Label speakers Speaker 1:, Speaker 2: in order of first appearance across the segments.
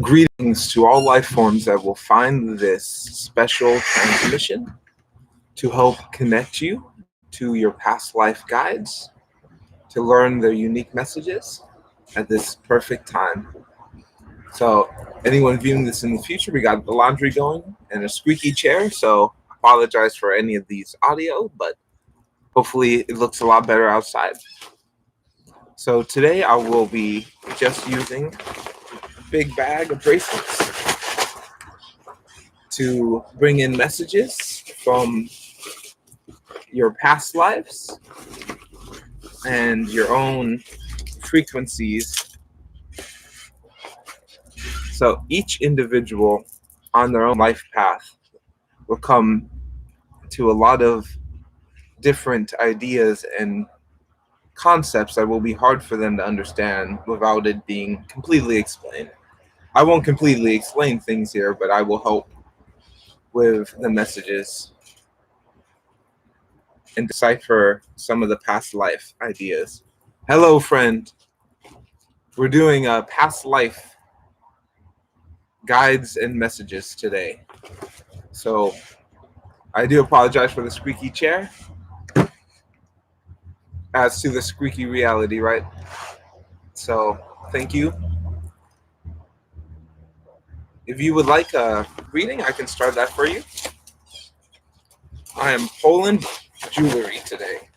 Speaker 1: Greetings to all life forms that will find this special transmission to help connect you to your past life guides, to learn their unique messages at this perfect time. So, anyone viewing this in the future, we got the laundry going and a squeaky chair. So, apologize for any of these audio, but hopefully it looks a lot better outside. So, today I will be just using a big bag of bracelets to bring in messages from your past lives and your own frequencies. So each individual on their own life path will come to a lot of different ideas and concepts that will be hard for them to understand without it being completely explained. I won't completely explain things here, but I will help with the messages and decipher some of the past life ideas. Hello, friend. We're doing a past life guides and messages today. So I do apologize for the squeaky chair. Adds to the squeaky reality, right? So thank you. If you would like a reading, I can start that for you. I am pulling jewelry today.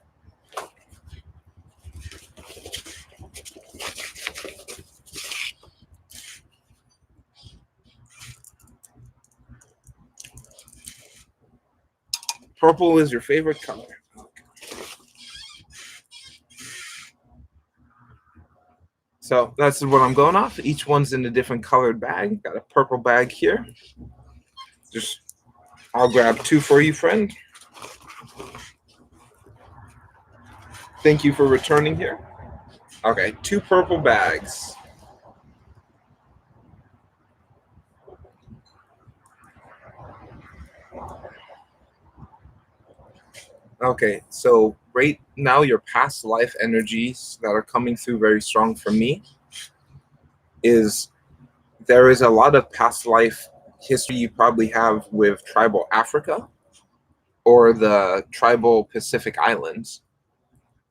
Speaker 1: Purple is your favorite color. So that's what I'm going off. Each one's in a different colored bag. Got a purple bag here. I'll grab two for you, friend. Thank you for returning here. Okay, two purple bags. Okay, so right now your past life energies that are coming through very strong for me is there is a lot of past life history you probably have with tribal Africa or the tribal Pacific Islands,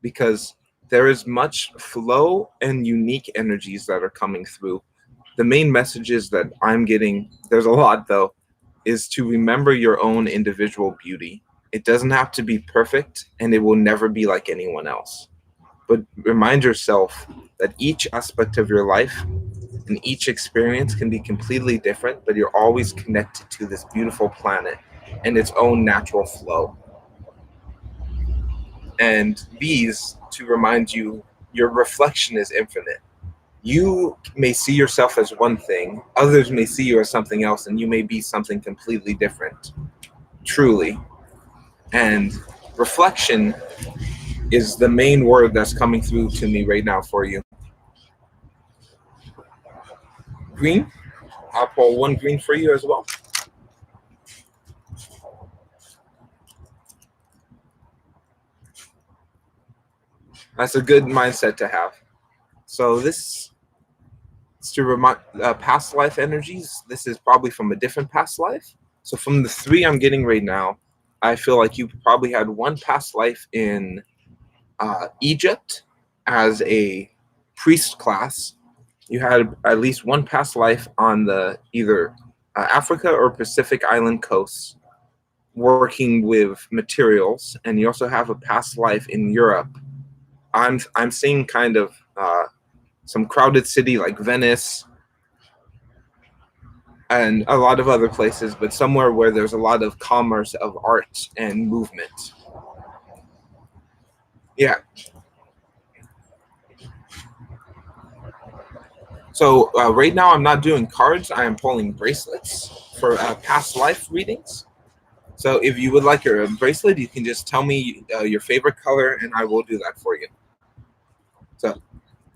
Speaker 1: because there is much flow and unique energies that are coming through. The main messages that I'm getting, there's a lot though, is to remember your own individual beauty. It doesn't have to be perfect, and it will never be like anyone else. But remind yourself that each aspect of your life and each experience can be completely different, but you're always connected to this beautiful planet and its own natural flow. And these to remind you your reflection is infinite. You may see yourself as one thing, others may see you as something else, and you may be something completely different, truly. And reflection is the main word that's coming through to me right now for you. Green, I'll pull one green for you as well. That's a good mindset to have. So this is to remind past life energies. This is probably from a different past life. So from the three I'm getting right now, I feel like you probably had one past life in Egypt as a priest class. You had at least one past life on the either Africa or Pacific Island coasts working with materials, and you also have a past life in Europe. I'm seeing kind of some crowded city like Venice and a lot of other places, but somewhere where there's a lot of commerce of art and movement. Yeah. So right now I'm not doing cards. I am pulling bracelets for past life readings. So if you would like your bracelet, you can just tell me your favorite color and I will do that for you. So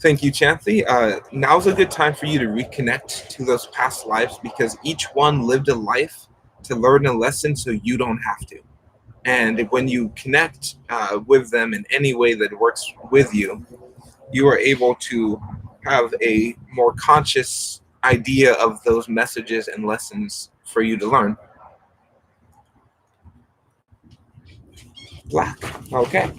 Speaker 1: thank you, Chanthy. Now's a good time for you to reconnect to those past lives, because each one lived a life to learn a lesson so you don't have to. And when you connect with them in any way that works with you, you are able to have a more conscious idea of those messages and lessons for you to learn. Black. Okay.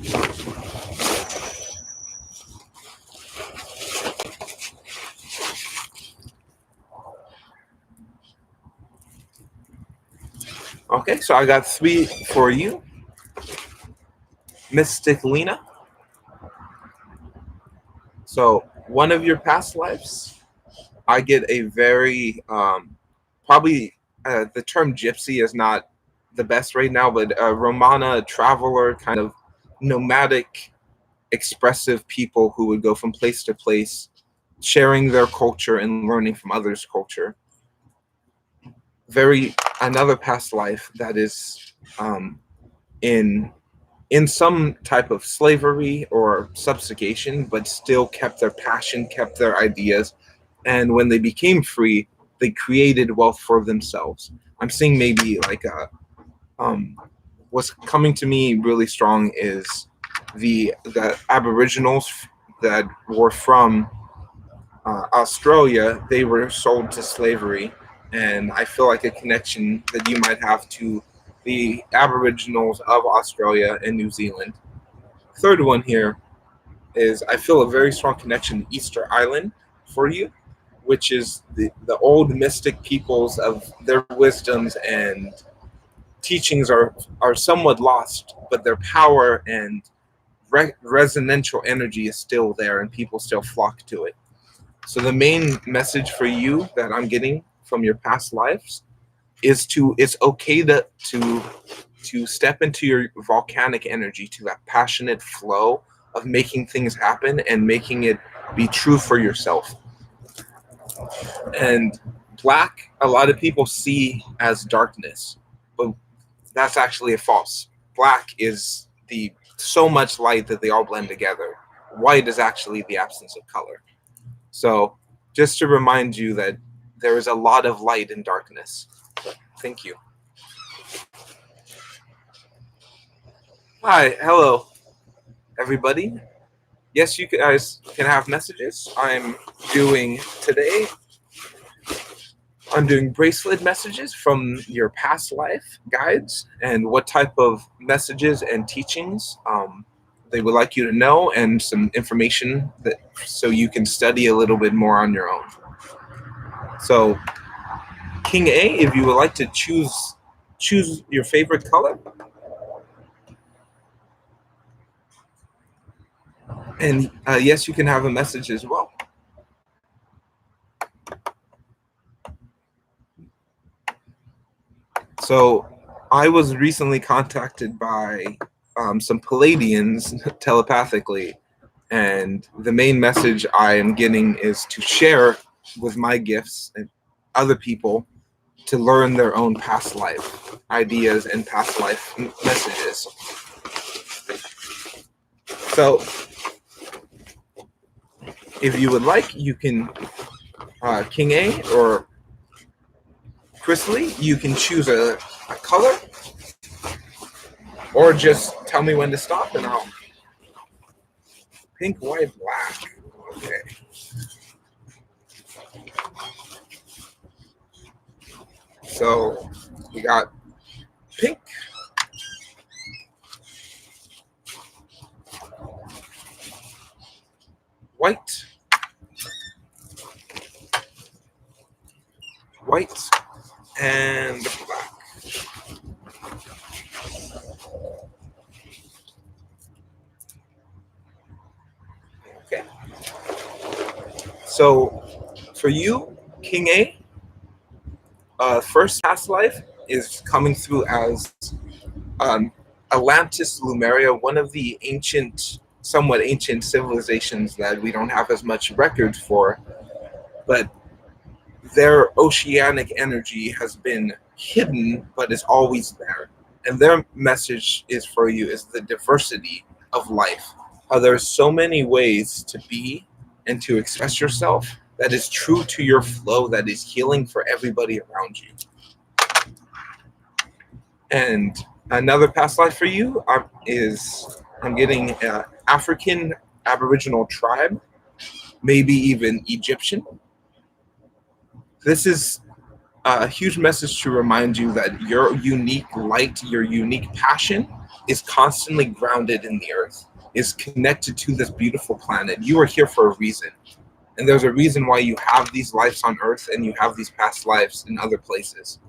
Speaker 1: Okay, so I got 3 for you. Mystic Lena. So one of your past lives, I get a very probably the term gypsy is not the best right now, but a Romana traveler, kind of nomadic, expressive people who would go from place to place, sharing their culture and learning from others' culture. Very another past life that is in some type of slavery or subjugation, but still kept their passion, kept their ideas, and when they became free, they created wealth for themselves. I'm seeing maybe like what's coming to me really strong is the Aboriginals that were from Australia. They were sold to slavery, and I feel like a connection that you might have to the Aboriginals of Australia and New Zealand. Third one here is I feel a very strong connection to Easter Island for you, which is the old mystic peoples of their wisdoms and teachings are somewhat lost, but their power and resonantial energy is still there, and people still flock to it. So the main message for you that I'm getting from your past lives is it's okay to step into your volcanic energy, to that passionate flow of making things happen and making it be true for yourself. And black, a lot of people see as darkness, but that's actually a false. Black is the so much light that they all blend together. White is actually the absence of color. So just to remind you that there is a lot of light in darkness. So, thank you. Hi, hello, everybody. Yes, you guys can have messages. Doing today, I'm doing bracelet messages from your past life guides and what type of messages and teachings they would like you to know, and some information that so you can study a little bit more on your own. So, King A, if you would like to choose your favorite color, and yes, you can have a message as well. So, I was recently contacted by some Palladians telepathically, and the main message I am getting is to share with my gifts and other people to learn their own past life ideas and past life messages. So, if you would like, you can King A or Chrysalie, you can choose a color, or just tell me when to stop and I'll pink, white, black. Okay. So we got pink, white, white, and black. Okay. So for you, King A, first past life is coming through as Atlantis, Lemuria, one of the somewhat ancient civilizations that we don't have as much record for, but their oceanic energy has been hidden, but is always there. And their message is for you is the diversity of life. How there's so many ways to be and to express yourself that is true to your flow, that is healing for everybody around you. And another past life for you is I'm getting African Aboriginal tribe, maybe even Egyptian. This is a huge message to remind you that your unique light, your unique passion is constantly grounded in the earth, is connected to this beautiful planet. You are here for a reason. And there's a reason why you have these lives on earth and you have these past lives in other places.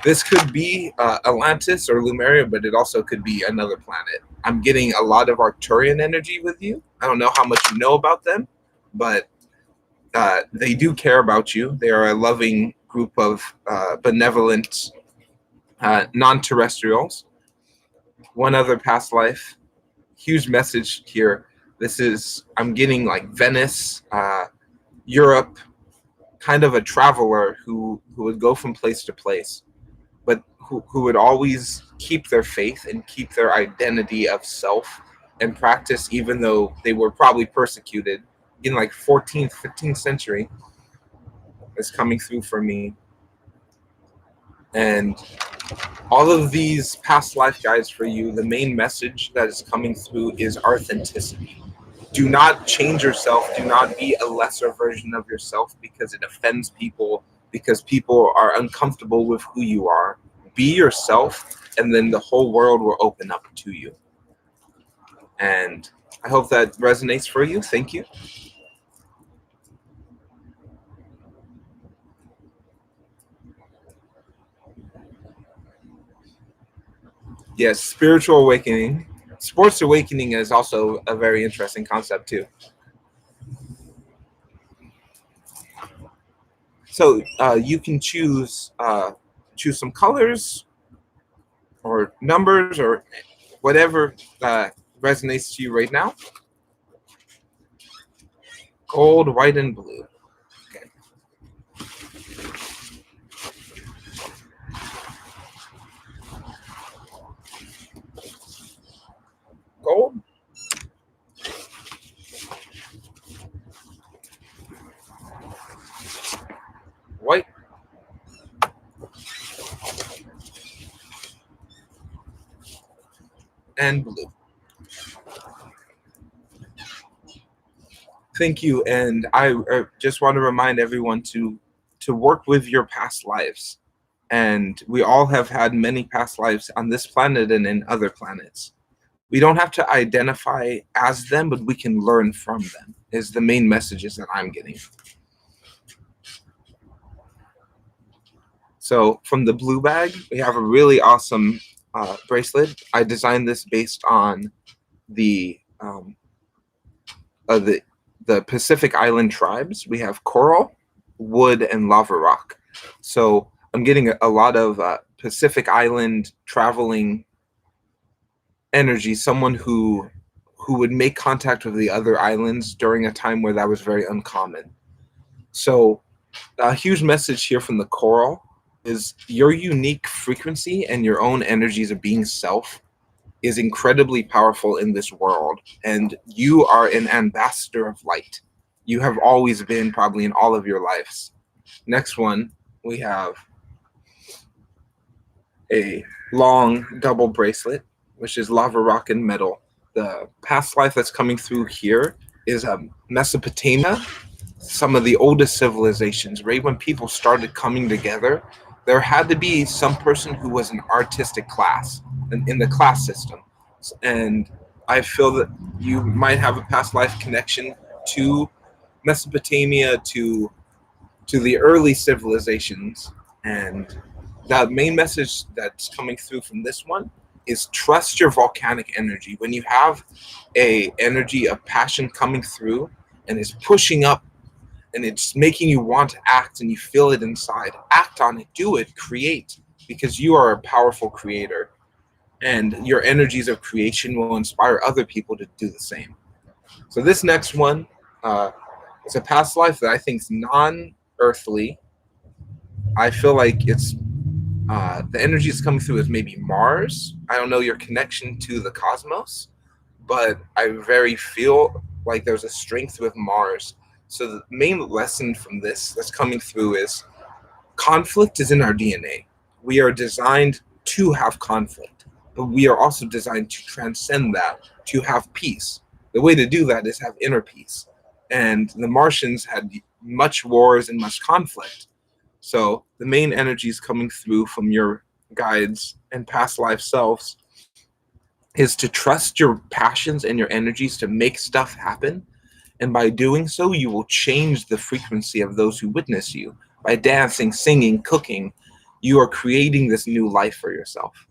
Speaker 1: This could be Atlantis or Lumeria, but it also could be another planet. I'm getting a lot of Arcturian energy with you. I don't know how much you know about them, but they do care about you. They are a loving group of benevolent non-terrestrials. One other past life, huge message here. This is, I'm getting like Venice, Europe, kind of a traveler who would go from place to place, but who would always keep their faith and keep their identity of self and practice, even though they were probably persecuted in like 14th, 15th century, is coming through for me. And all of these past life guides for you, the main message that is coming through is authenticity. Do not change yourself. Do not be a lesser version of yourself because it offends people, because people are uncomfortable with who you are. Be yourself, and then the whole world will open up to you. And I hope that resonates for you. Thank you. Yes, spiritual awakening. Sports awakening is also a very interesting concept too. So you can choose some colors or numbers or whatever resonates to you right now. Gold, white, and blue. Okay. Gold. White. And blue. Thank you. And I just want to remind everyone to work with your past lives. And we all have had many past lives on this planet and in other planets. We don't have to identify as them, but we can learn from them, is the main messages that I'm getting. So from the blue bag, we have a really awesome bracelet. I designed this based on the Pacific Island tribes. We have coral, wood, and lava rock. So I'm getting a lot of Pacific Island traveling energy. Someone who would make contact with the other islands during a time where that was very uncommon. So a huge message here from the coral is your unique frequency and your own energies of being self is incredibly powerful in this world, and you are an ambassador of light. You have always been, probably in all of your lives. Next one, we have a long double bracelet, which is lava rock and metal. The past life that's coming through here is Mesopotamia, some of the oldest civilizations. Right when people started coming together, there had to be some person who was an artistic class in the class system. And I feel that you might have a past life connection to Mesopotamia, to the early civilizations. And the main message that's coming through from this one is trust your volcanic energy. When you have a energy of passion coming through and it's pushing up and it's making you want to act and you feel it inside, act on it, do it, create, because you are a powerful creator, and your energies of creation will inspire other people to do the same. So this next one is a past life that I think is non-earthly. I feel like it's the energy is coming through is maybe Mars. I don't know your connection to the cosmos, but I very feel like there's a strength with Mars. So the main lesson from this that's coming through is conflict is in our DNA. We are designed to have conflict, but we are also designed to transcend that, to have peace. The way to do that is have inner peace. and the Martians had much wars and much conflict. So the main energies coming through from your guides and past life selves is to trust your passions and your energies to make stuff happen. And by doing so, you will change the frequency of those who witness you. By dancing, singing, cooking, you are creating this new life for yourself.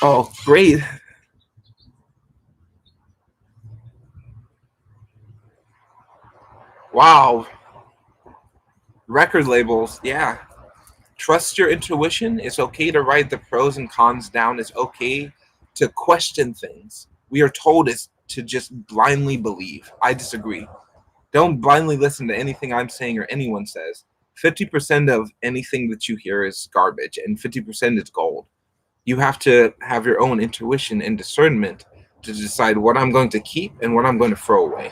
Speaker 1: Oh, great. Wow. Record labels. Yeah. Trust your intuition. It's okay to write the pros and cons down. It's okay to question things. We are told is to just blindly believe. I disagree. Don't blindly listen to anything I'm saying or anyone says. 50% of anything that you hear is garbage and 50% is gold. You have to have your own intuition and discernment to decide what I'm going to keep and what I'm going to throw away.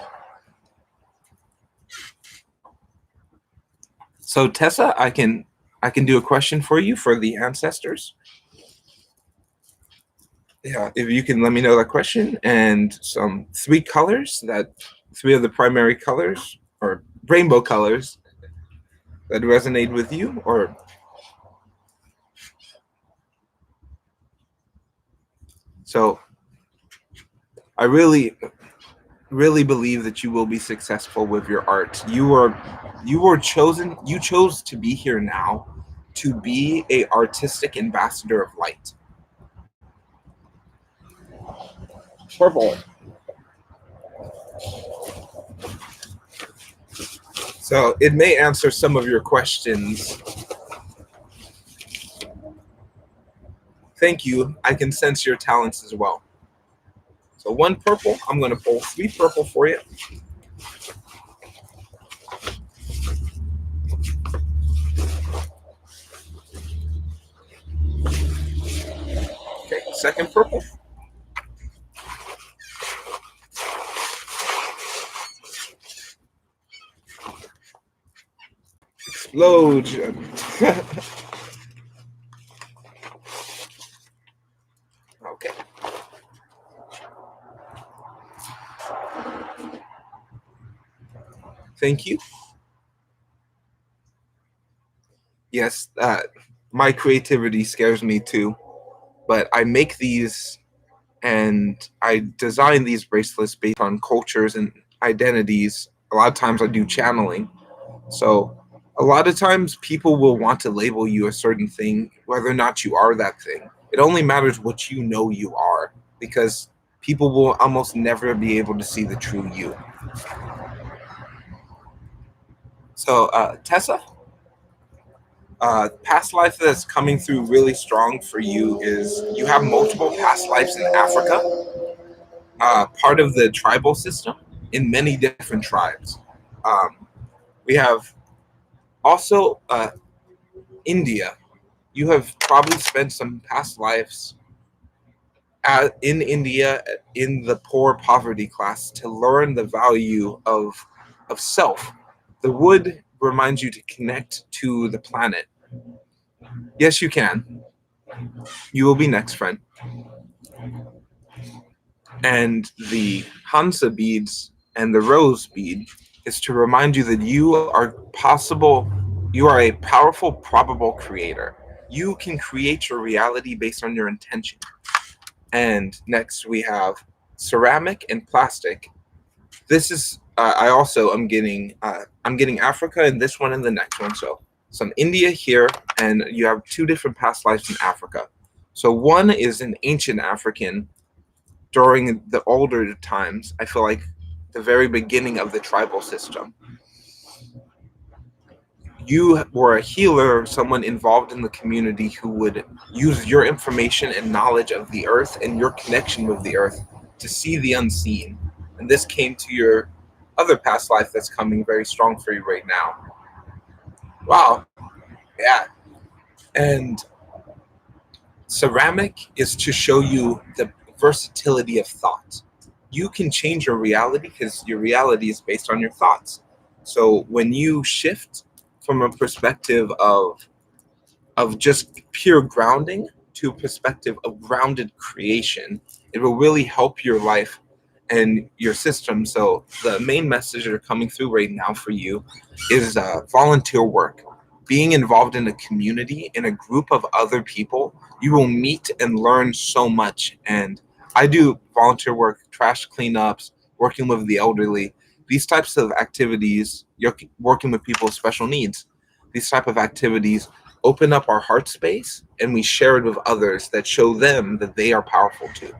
Speaker 1: So Tessa, I can do a question for you for the ancestors. Yeah, if you can let me know that question and some three of the primary colors or rainbow colors that resonate with you, or so I really believe that you will be successful with your art. You chose to be here now to be a artistic ambassador of light. Purple. So it may answer some of your questions. Thank you. I can sense your talents as well. So one purple. I'm going to pull three purple for you. Okay, second purple. Explosion. Okay. Thank you. Yes, my creativity scares me too, but I make these and I design these bracelets based on cultures and identities. A lot of times I do channeling. So a lot of times people will want to label you a certain thing, whether or not you are that thing. It only matters what you know you are, because people will almost never be able to see the true you. So, Tessa, past life that's coming through really strong for you is you have multiple past lives in Africa, part of the tribal system in many different tribes. We have also India. You have probably spent some past lives in India in the poor poverty class to learn the value of self. The wood reminds you to connect to the planet. Yes, you can. You will be next, friend. And the Hansa beads and the rose bead is to remind you that you are a powerful, probable creator. You can create your reality based on your intention. And next we have ceramic and plastic. This is I also I'm getting Africa in this one and the next one. So some India here, and you have two different past lives in Africa. So one is an ancient African during the older times. I feel like the very beginning of the tribal system. You were a healer, someone involved in the community who would use your information and knowledge of the earth and your connection with the earth to see the unseen. And this came to your other past life that's coming very strong for you right now. Wow. Yeah. And ceramic is to show you the versatility of thought. You can change your reality because your reality is based on your thoughts. So when you shift from a perspective of just pure grounding to a perspective of grounded creation, it will really help your life and your system. So the main message that are coming through right now for you is volunteer work. Being involved in a community, in a group of other people, you will meet and learn so much. And I do volunteer work, trash cleanups, working with the elderly, these types of activities. You're working with people with special needs. These type of activities open up our heart space, and we share it with others that show them that they are powerful too.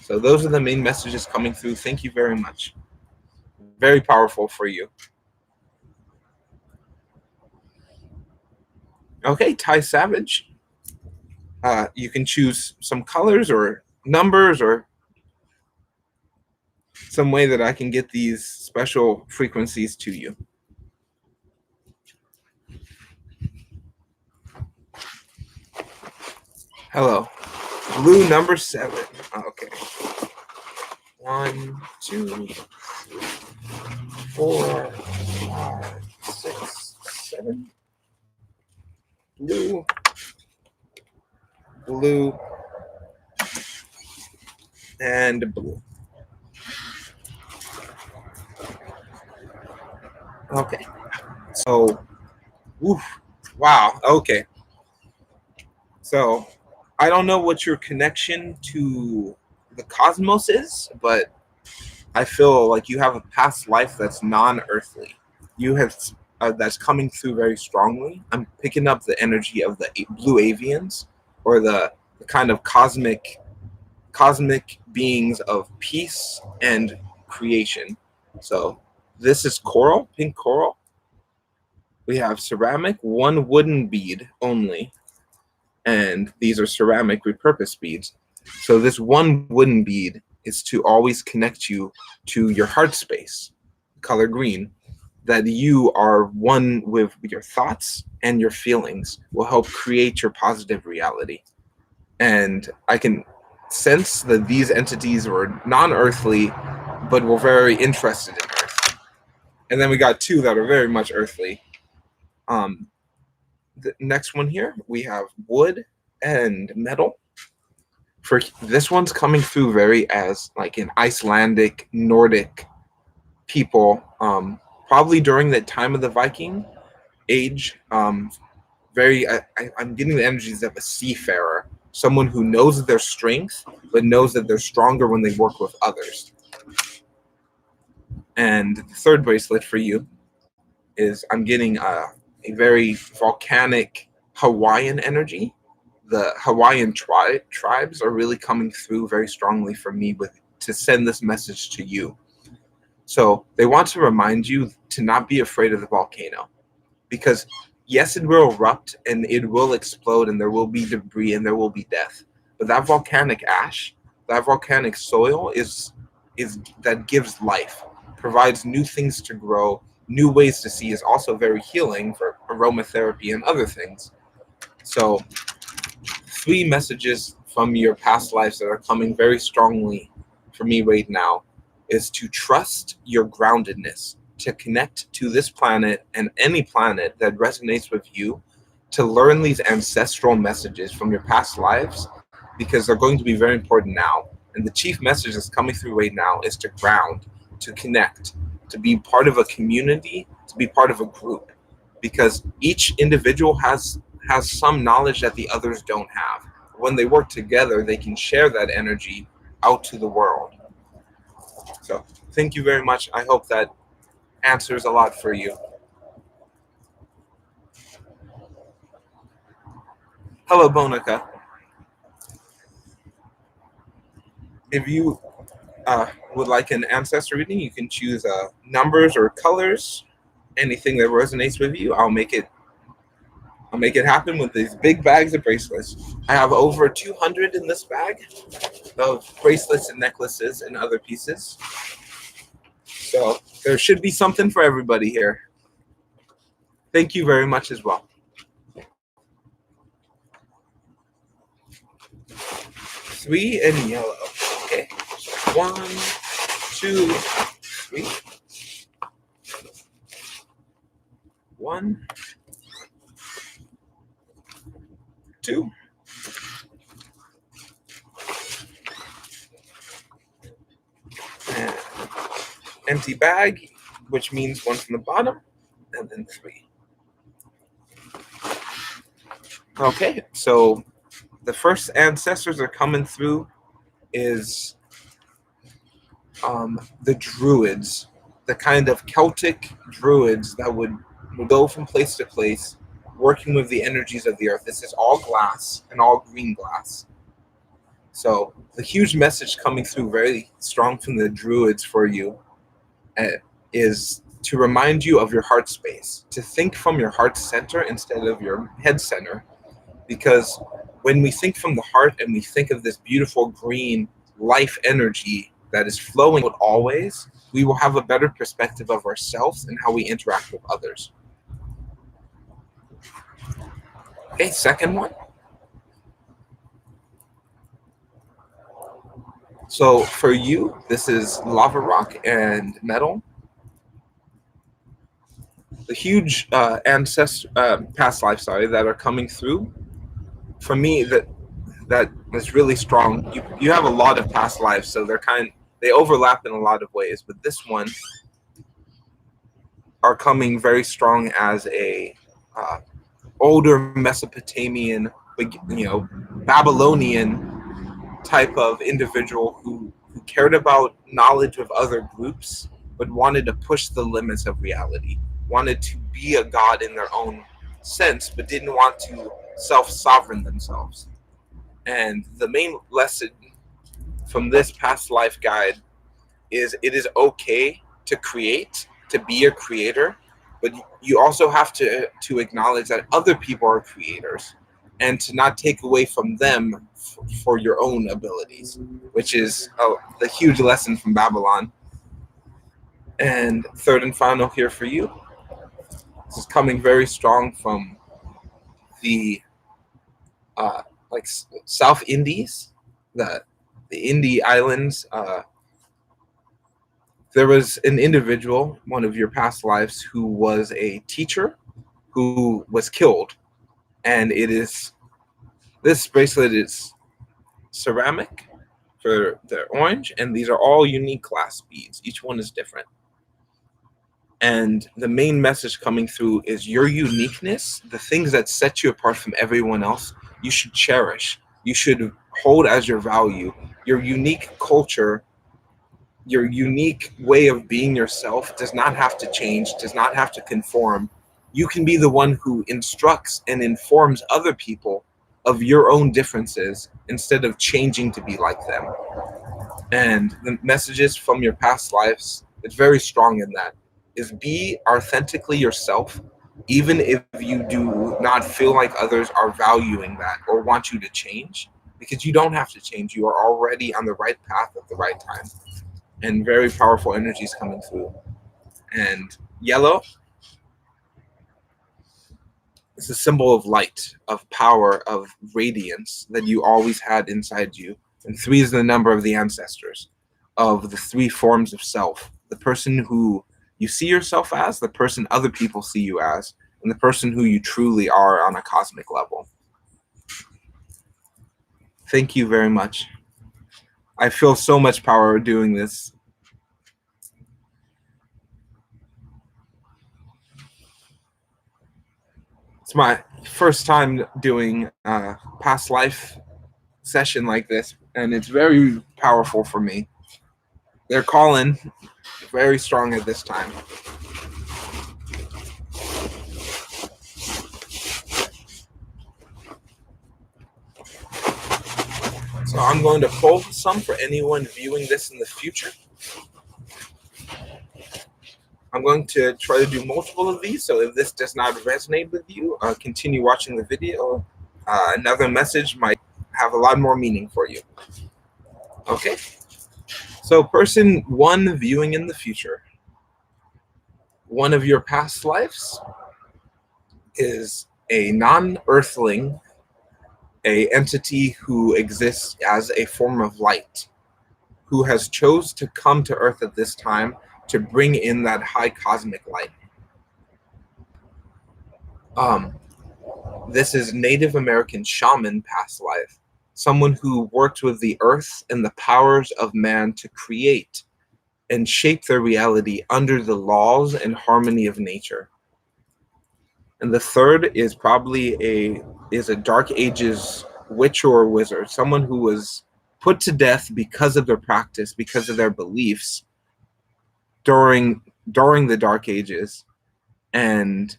Speaker 1: So those are the main messages coming through. Thank you very much. Very powerful for you. Okay, Ty Savage. You can choose some colors or numbers or some way that I can get these special frequencies to you. Hello. Blue number 7. Okay. 1, 2, 4, 5, 6, 7. Blue. Blue. And blue. Okay. So, oof, wow. Okay. So, I don't know what your connection to the cosmos is, but I feel like you have a past life that's non-earthly. You have that's coming through very strongly. I'm picking up the energy of the blue avians, or the kind of cosmic beings of peace and creation. So this is coral, pink coral. We have ceramic, one wooden bead only, and these are ceramic repurposed beads. So this one wooden bead is to always connect you to your heart space, color green, that you are one with your thoughts, and your feelings will help create your positive reality. And I can sense that these entities were non-earthly, but were very interested in Earth. And then we got two that are very much earthly. Um, the next one here, we have wood and metal. For this one's coming through very as like an Icelandic, Nordic people, probably during the time of the Viking age. Very, I'm getting the energies of a seafarer, someone who knows their strength, but knows that they're stronger when they work with others. And the third bracelet for you is I'm getting a very volcanic Hawaiian energy. The Hawaiian tribes are really coming through very strongly for me with to send this message to you. So they want to remind you to not be afraid of the volcano, because yes, it will erupt and it will explode and there will be debris and there will be death. But that volcanic ash, that volcanic soil is that gives life, provides new things to grow, new ways to see, is also very healing for aromatherapy and other things. So 3 messages from your past lives that are coming very strongly for me right now is to trust your groundedness, to connect to this planet and any planet that resonates with you, to learn these ancestral messages from your past lives, because they're going to be very important now. And the chief message that's coming through right now is to ground, to connect, to be part of a community, to be part of a group, because each individual has some knowledge that the others don't have. When they work together, they can share that energy out to the world. So thank you very much. I hope that answers a lot for you. Hello, Bonica. If you would like an ancestor reading, you can choose numbers or colors, anything that resonates with you. I'll make it happen with these big bags of bracelets. I have over 200 in this bag of bracelets and necklaces and other pieces. So there should be something for everybody here. Thank you very much as well. 3 and yellow. Okay. 1, 2, 3. 1, 2. empty bag, which means 1 from the bottom, and then 3. Okay, so the first ancestors are coming through is the druids, the kind of Celtic druids that would go from place to place, working with the energies of the earth. This is all glass and all green glass. So the huge message coming through very strong from the druids for you is to remind you of your heart space, to think from your heart center instead of your head center. Because when we think from the heart and we think of this beautiful green life energy that is flowing always, we will have a better perspective of ourselves and how we interact with others. Okay, second one. So for you, this is lava rock and metal. The huge past life, that are coming through. For me, that is really strong. You have a lot of past lives, so they overlap in a lot of ways. But this one are coming very strong as a older Mesopotamian, Babylonian type of individual who cared about knowledge of other groups, but wanted to push the limits of reality, wanted to be a god in their own sense, but didn't want to self-sovereign themselves. And the main lesson from this past life guide is it is okay to create, to be a creator, but you also have to acknowledge that other people are creators and to not take away from them for your own abilities, which is the huge lesson from Babylon. And third and final here for you, this is coming very strong from the South Indies, the Indie Islands. There was an individual, one of your past lives, who was a teacher who was killed. And this bracelet is ceramic for the orange, and these are all unique glass beads. Each one is different. And the main message coming through is your uniqueness, the things that set you apart from everyone else, you should cherish. You should hold as your value. Your unique culture, your unique way of being yourself does not have to change, does not have to conform. You can be the one who instructs and informs other people of your own differences instead of changing to be like them. And the messages from your past lives, it's very strong in that, is be authentically yourself, even if you do not feel like others are valuing that or want you to change, because you don't have to change. You are already on the right path at the right time. And very powerful energies coming through. And yellow is a symbol of light, of power, of radiance that you always had inside you. And 3 is the number of the ancestors, of the 3 forms of self. The person who you see yourself as, the person other people see you as, and the person who you truly are on a cosmic level. Thank you very much. I feel so much power doing this. It's my first time doing a past life session like this, and it's very powerful for me. They're calling very strong at this time. So I'm going to pull some for anyone viewing this in the future. I'm going to try to do multiple of these, so if this does not resonate with you, continue watching the video. Another message might have a lot more meaning for you. Okay? So person 1 viewing in the future. One of your past lives is a non-earthling, a entity who exists as a form of light, who has chose to come to Earth at this time to bring in that high cosmic light. This is Native American shaman past life, someone who worked with the earth and the powers of man to create and shape their reality under the laws and harmony of nature. And the third is probably a Dark Ages witch or wizard, someone who was put to death because of their practice, because of their beliefs during the Dark Ages, and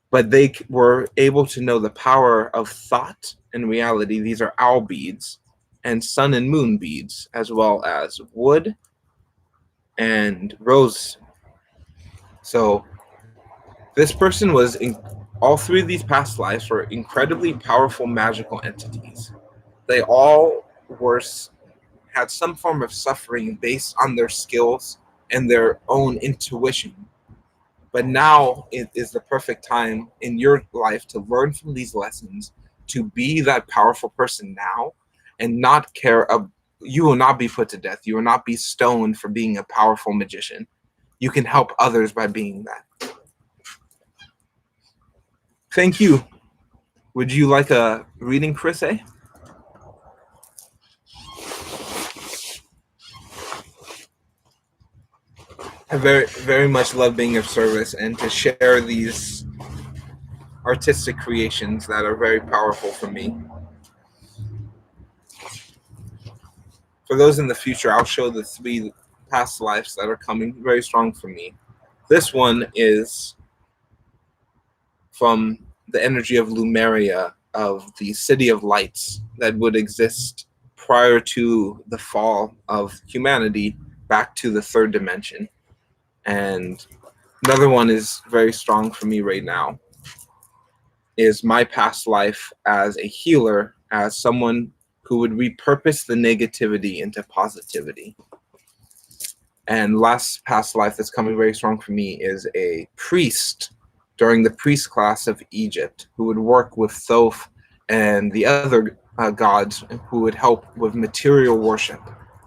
Speaker 1: but they were able to know the power of thought and reality. These are owl beads and sun and moon beads, as well as wood and rose. So this person was in all three of these past lives were incredibly powerful magical entities. They all were had some form of suffering based on their skills and their own intuition. But now it is the perfect time in your life to learn from these lessons, to be that powerful person now, and not care. You will not be put to death. You will not be stoned for being a powerful magician. You can help others by being that. Thank you. Would you like a reading, Chris A? I very much love being of service and to share these artistic creations that are very powerful for me. For those in the future, I'll show the 3 past lives that are coming very strong for me. This one is from the energy of Lumeria, of the City of Lights that would exist prior to the fall of humanity back to the 3rd dimension. And another one is very strong for me right now, is my past life as a healer, as someone who would repurpose the negativity into positivity. And last past life that's coming very strong for me is a priest during the priest class of Egypt, who would work with Thoth and the other gods, who would help with material worship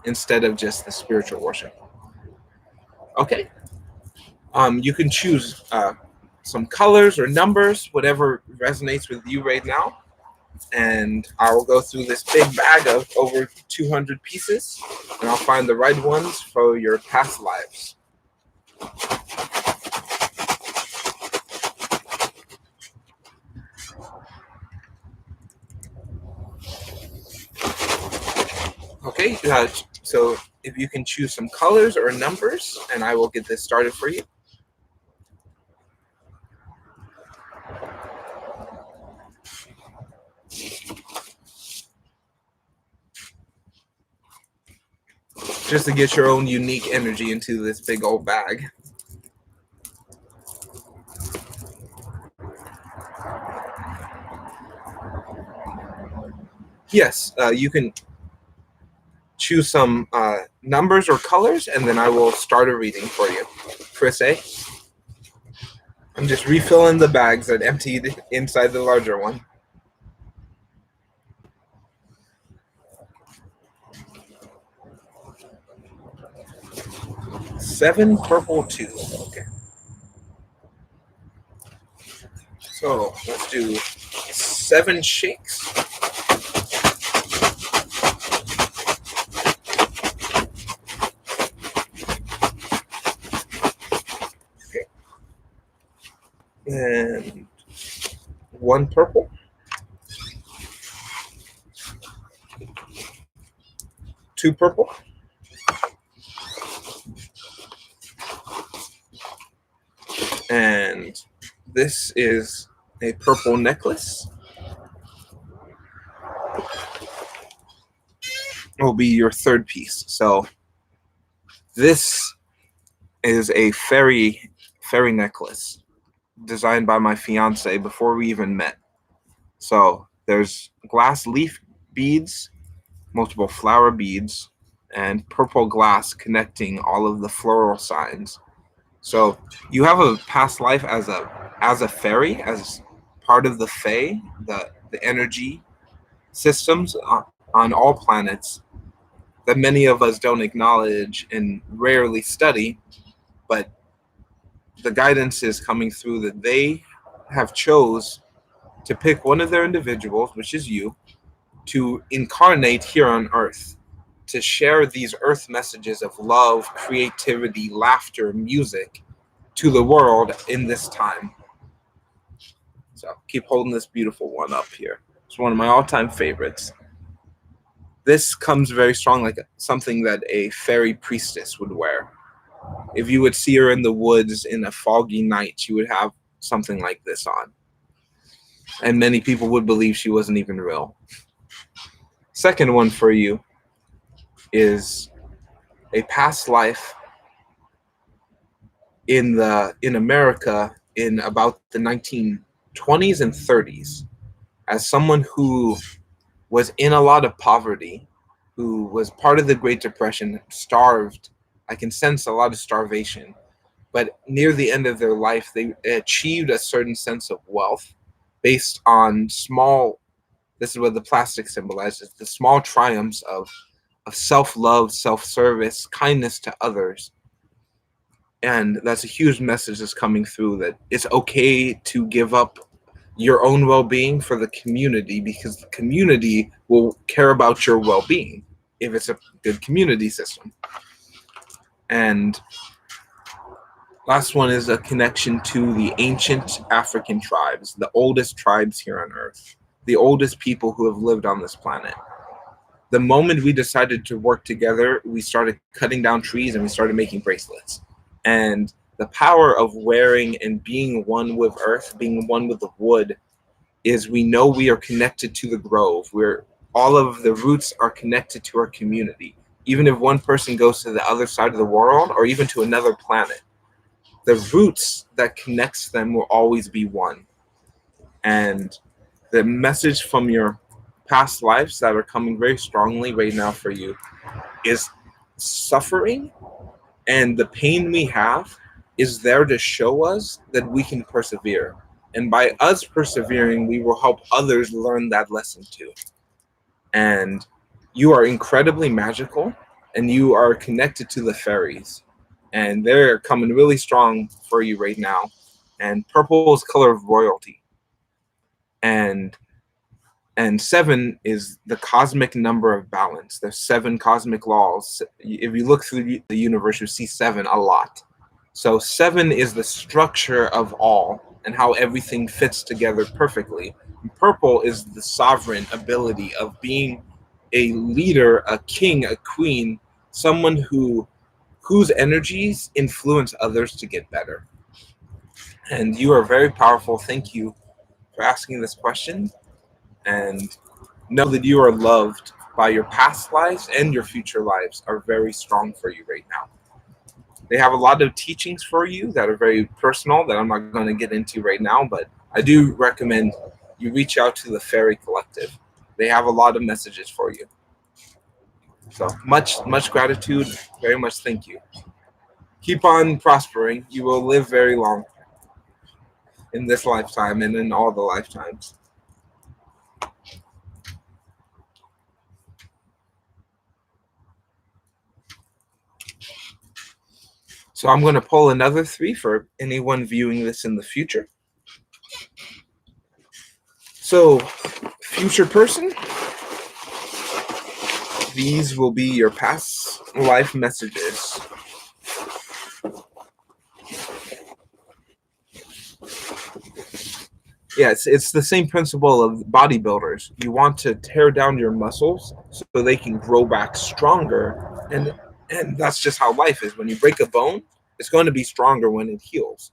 Speaker 1: instead of just the spiritual worship. Okay. You can choose some colors or numbers, whatever resonates with you right now. And I will go through this big bag of over 200 pieces, and I'll find the right ones for your past lives. Okay, so if you can choose some colors or numbers, and I will get this started for you. Just to get your own unique energy into this big old bag. Yes, you can choose some numbers or colors, and then I will start a reading for you. Chris A. I'm just refilling the bags that emptied inside the larger one. 7 purple 2. Okay. So let's do 7 shakes. Okay. And 1 purple. 2 purple. And this is a purple necklace. Will be your 3rd piece. So this is a fairy necklace designed by my fiance before we even met. So there's glass leaf beads, multiple flower beads, and purple glass connecting all of the floral signs. So you have a past life as a fairy, as part of the Fae, the energy systems on all planets that many of us don't acknowledge and rarely study, but the guidance is coming through that they have chose to pick one of their individuals, which is you, to incarnate here on Earth. to share these earth messages of love, creativity, laughter, music to the world in this time. So keep holding this beautiful one up here. It's one of my all-time favorites. This comes very strong, like something that a fairy priestess would wear. If you would see her in the woods in a foggy night, she would have something like this on. And many people would believe she wasn't even real. Second one for you is a past life in America in about the 1920s and 30s, as someone who was in a lot of poverty, who was part of the Great Depression, starved. I can sense a lot of starvation, but near the end of their life, they achieved a certain sense of wealth based on small, this is what the plastic symbolizes, the small triumphs of self-love, self-service, kindness to others. And that's a huge message that's coming through, that it's okay to give up your own well-being for the community, because the community will care about your well-being if it's a good community system. And last one is a connection to the ancient African tribes, the oldest tribes here on Earth, the oldest people who have lived on this planet. The moment we decided to work together, we started cutting down trees and we started making bracelets. And the power of wearing and being one with Earth, being one with the wood, is we know we are connected to the grove. We're all of the roots are connected to our community. Even if one person goes to the other side of the world or even to another planet, the roots that connects them will always be one. And the message from your past lives that are coming very strongly right now for you is suffering and the pain we have is there to show us that we can persevere. And by us persevering, we will help others learn that lesson too. And you are incredibly magical and you are connected to the fairies. And they're coming really strong for you right now. And purple is color of royalty. And 7 is the cosmic number of balance. There's 7 cosmic laws. If you look through the universe, you see 7 a lot. So 7 is the structure of all and how everything fits together perfectly. And purple is the sovereign ability of being a leader, a king, a queen, someone whose energies influence others to get better. And you are very powerful. Thank you for asking this question. And know that you are loved by your past lives, and your future lives are very strong for you right now. They have a lot of teachings for you that are very personal that I'm not going to get into right now, but I do recommend you reach out to the Fairy Collective. They have a lot of messages for you. So much gratitude. Very much thank you. Keep on prospering. You will live very long in this lifetime and in all the lifetimes. So I'm going to pull another 3 for anyone viewing this in the future. So, future person, these will be your past life messages. Yeah, it's the same principle of bodybuilders. You want to tear down your muscles so they can grow back stronger, and that's just how life is. When you break a bone, it's going to be stronger when it heals.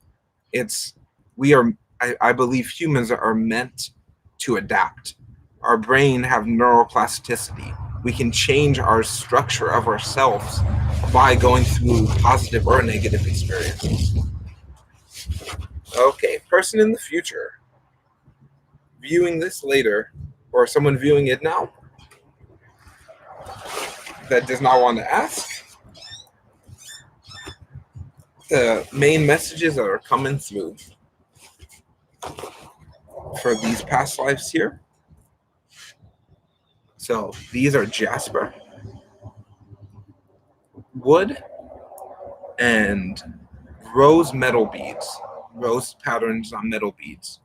Speaker 1: It's we are I believe humans are meant to adapt. Our brain have neuroplasticity. We can change our structure of ourselves by going through positive or negative experiences. Okay, person in the future viewing this later, or someone viewing it now that does not want to ask, the main messages that are coming through for these past lives here. So these are jasper, wood, and rose metal beads, rose patterns on metal beads.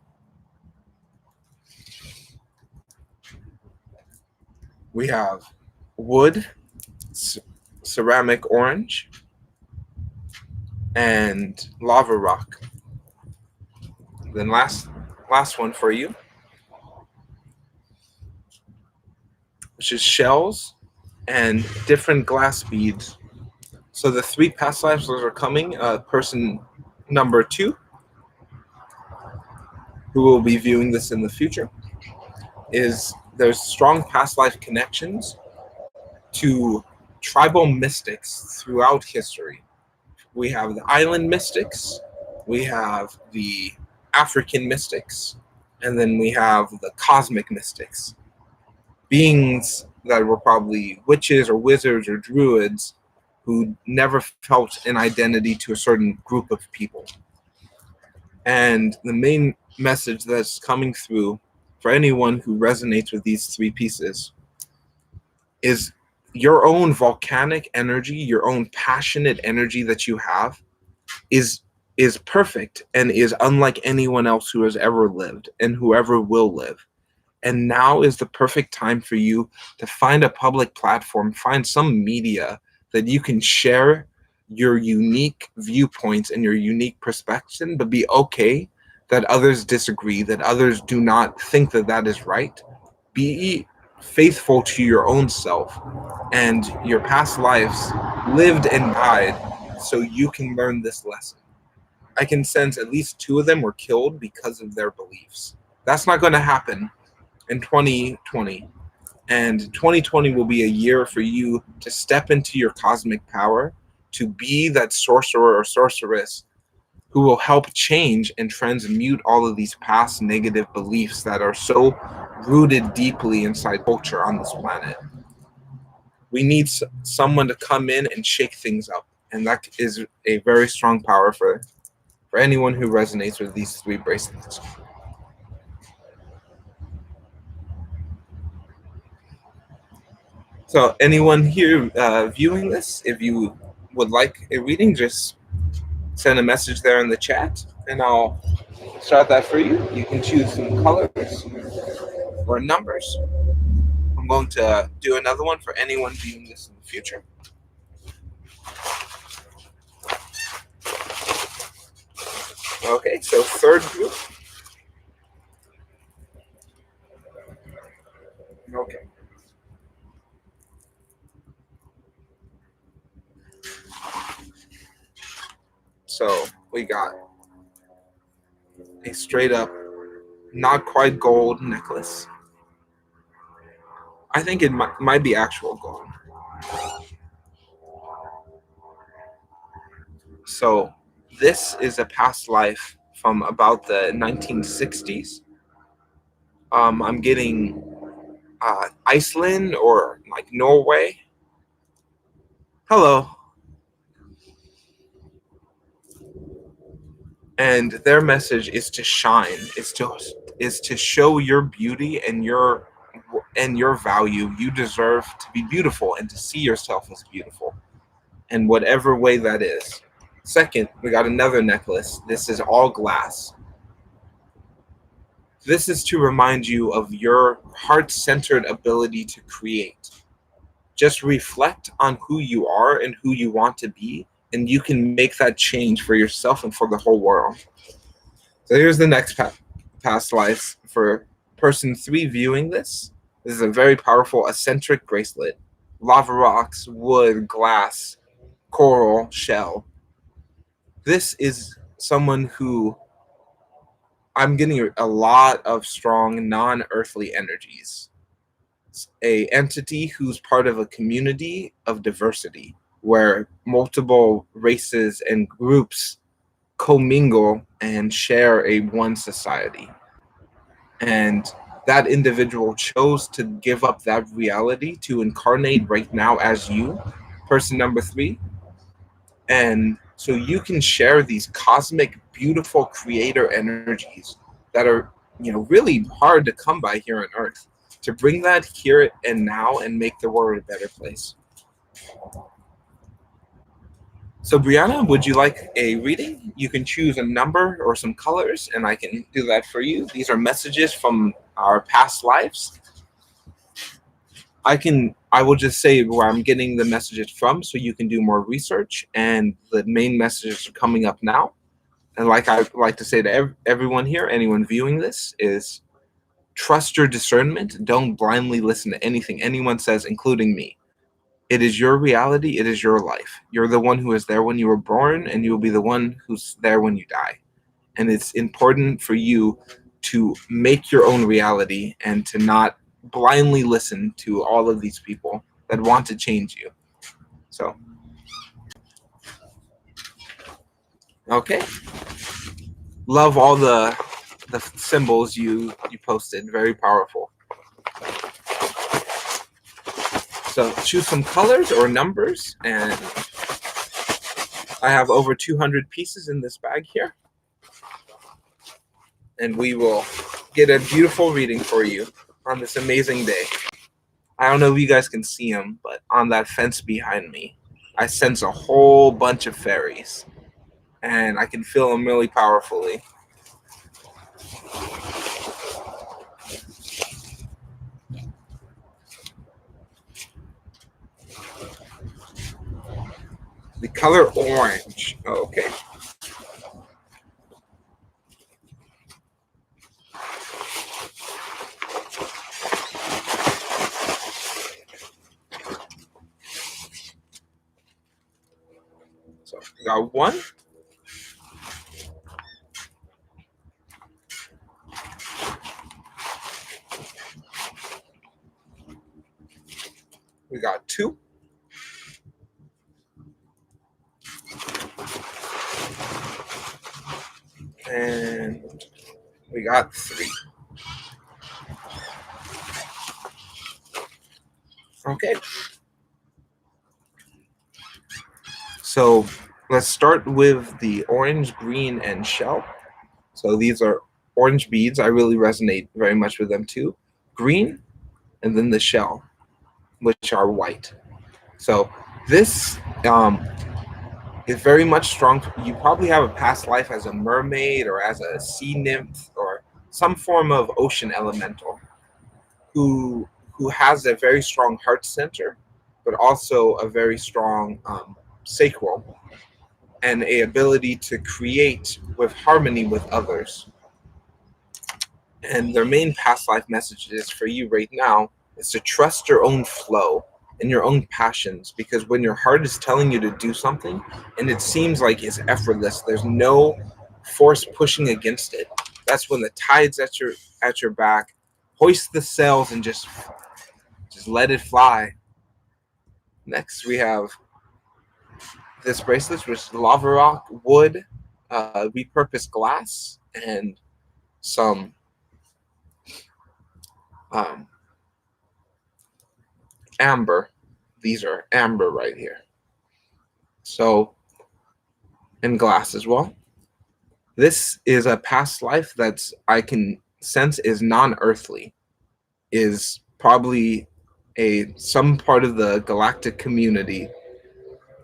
Speaker 1: We have wood, ceramic orange, and lava rock. Then last one for you, which is shells and different glass beads. So the three past lives are coming. Person number 2, who will be viewing this in the future, is there's strong past life connections to tribal mystics throughout history. We have the island mystics, we have the African mystics, and then we have the cosmic mystics, beings that were probably witches or wizards or druids who never felt an identity to a certain group of people. And the main message that's coming through for anyone who resonates with these three pieces is your own volcanic energy, your own passionate energy that you have is perfect and is unlike anyone else who has ever lived and whoever will live. And now is the perfect time for you to find a public platform, find some media that you can share your unique viewpoints and your unique perspective, but be okay that others disagree, that others do not think that that is right. Be faithful to your own self and your past lives lived and died so you can learn this lesson. I can sense at least 2 of them were killed because of their beliefs. That's not going to happen in 2020. And 2020 will be a year for you to step into your cosmic power, to be that sorcerer or sorceress who will help change and transmute all of these past negative beliefs that are so rooted deeply inside culture on this planet. We need someone to come in and shake things up. And that is a very strong power for anyone who resonates with these 3 bracelets. So anyone here viewing this, if you would like a reading, just send a message there in the chat and I'll start that for you. You can choose some colors or numbers. I'm going to do another one for anyone viewing this in the future. Okay, so third group. Okay. So we got a straight up, not quite gold necklace. I think it might be actual gold. So this is a past life from about the 1960s. I'm getting Iceland or like Norway. Hello. And their message is to shine. Is to show your beauty and your value. You deserve to be beautiful and to see yourself as beautiful in whatever way that is. Second, we got another necklace. This is all glass. This is to remind you of your heart-centered ability to create. Just reflect on who you are and who you want to be, and you can make that change for yourself and for the whole world. So here's the next past life for person 3 viewing this. This is a very powerful eccentric bracelet. Lava rocks, wood, glass, coral, shell. This is someone who I'm getting a lot of strong non-earthly energies. A entity who's part of a community of diversity where multiple races and groups commingle and share a one society. And that individual chose to give up that reality to incarnate right now as you, person number 3. And so you can share these cosmic, beautiful creator energies that are, really hard to come by here on Earth, to bring that here and now and make the world a better place. So Brianna, would you like a reading? You can choose a number or some colors, and I can do that for you. These are messages from our past lives. I I will just say where I'm getting the messages from so you can do more research. And the main messages are coming up now. And like I like to say to everyone here, anyone viewing this, is trust your discernment. Don't blindly listen to anything anyone says, including me. It is your reality. It is your life. You're the one who is there when you were born, and you will be the one who's there when you die. And it's important for you to make your own reality and to not blindly listen to all of these people that want to change you. So, okay. Love all the symbols you posted. Very powerful. So choose some colors or numbers, and I have over 200 pieces in this bag here. And we will get a beautiful reading for you on this amazing day. I don't know if you guys can see them, but on that fence behind me, I sense a whole bunch of fairies, and I can feel them really powerfully. The color orange. Oh, okay. So we got one. We got two. And we got three. Okay. So let's start with the orange, green, and shell. So these are orange beads. I really resonate very much with them too. Green, and then the shell, which are white. So this is very much strong. You probably have a past life as a mermaid or as a sea nymph or some form of ocean elemental who has a very strong heart center, but also a very strong sacral and a ability to create with harmony with others. And their main past life message is for you right now is to trust your own flow and your own passions, because when your heart is telling you to do something and it seems like it's effortless, there's no force pushing against it, that's when the tide's at your back. Hoist the sails and just let it fly. Next we have this bracelet, which is lava rock, wood, repurposed glass, and some amber. These are amber right here. So, and glass as well. This is a past life that's I can sense is non-earthly, is probably some part of the galactic community,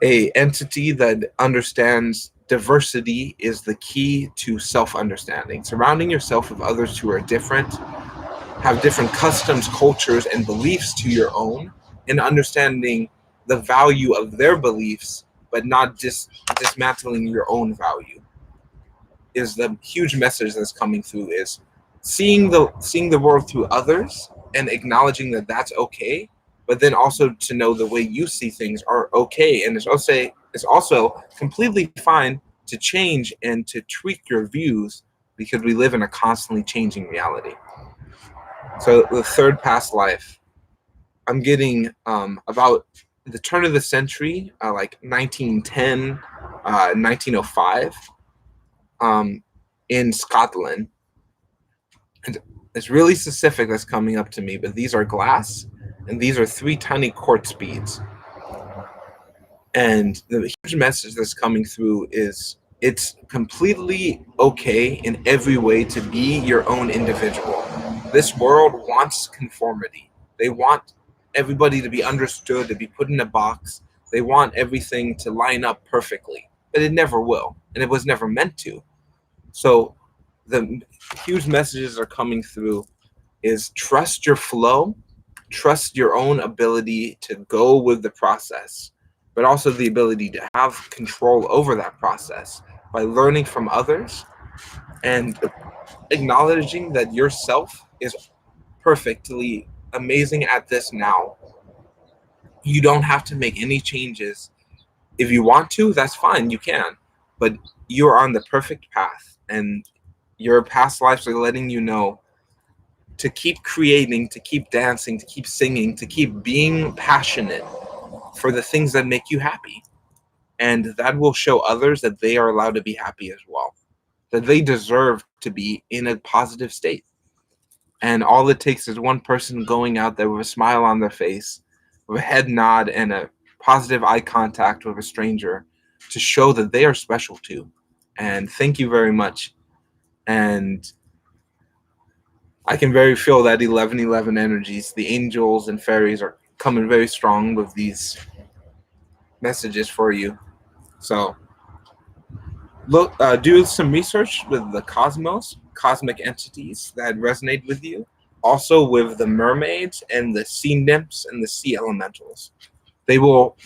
Speaker 1: a entity that understands diversity is the key to self-understanding. Surrounding yourself with others who are different, have different customs, cultures, and beliefs to your own, and understanding the value of their beliefs, but not just dismantling your own value, is the huge message that's coming through. Is seeing the world through others and acknowledging that that's okay, but then also to know the way you see things are okay, and it's also completely fine to change and to tweak your views, because we live in a constantly changing reality. So the third past life, I'm getting about the turn of the century, like 1910, 1905, in Scotland. And it's really specific that's coming up to me, but these are glass, and these are three tiny quartz beads. And the huge message that's coming through is it's completely okay in every way to be your own individual. This world wants conformity. They want everybody to be understood, to be put in a box. They want everything to line up perfectly, but it never will, and it was never meant to. So the huge messages are coming through is trust your flow trust your own ability to go with the process, but also the ability to have control over that process by learning from others and acknowledging that yourself is perfectly amazing at this now. You don't have to make any changes. If you want to, that's fine, you can. But you're on the perfect path, and your past lives are letting you know to keep creating, to keep dancing, to keep singing, to keep being passionate for the things that make you happy. And that will show others that they are allowed to be happy as well, that they deserve to be in a positive state. And all it takes is one person going out there with a smile on their face, with a head nod and a positive eye contact with a stranger to show that they are special too. And thank you very much. And I can very feel that 1111 energies. The angels and fairies are coming very strong with these messages for you. So look, do some research with the cosmos, cosmic entities that resonate with you. Also with the mermaids and the sea nymphs and the sea elementals. They will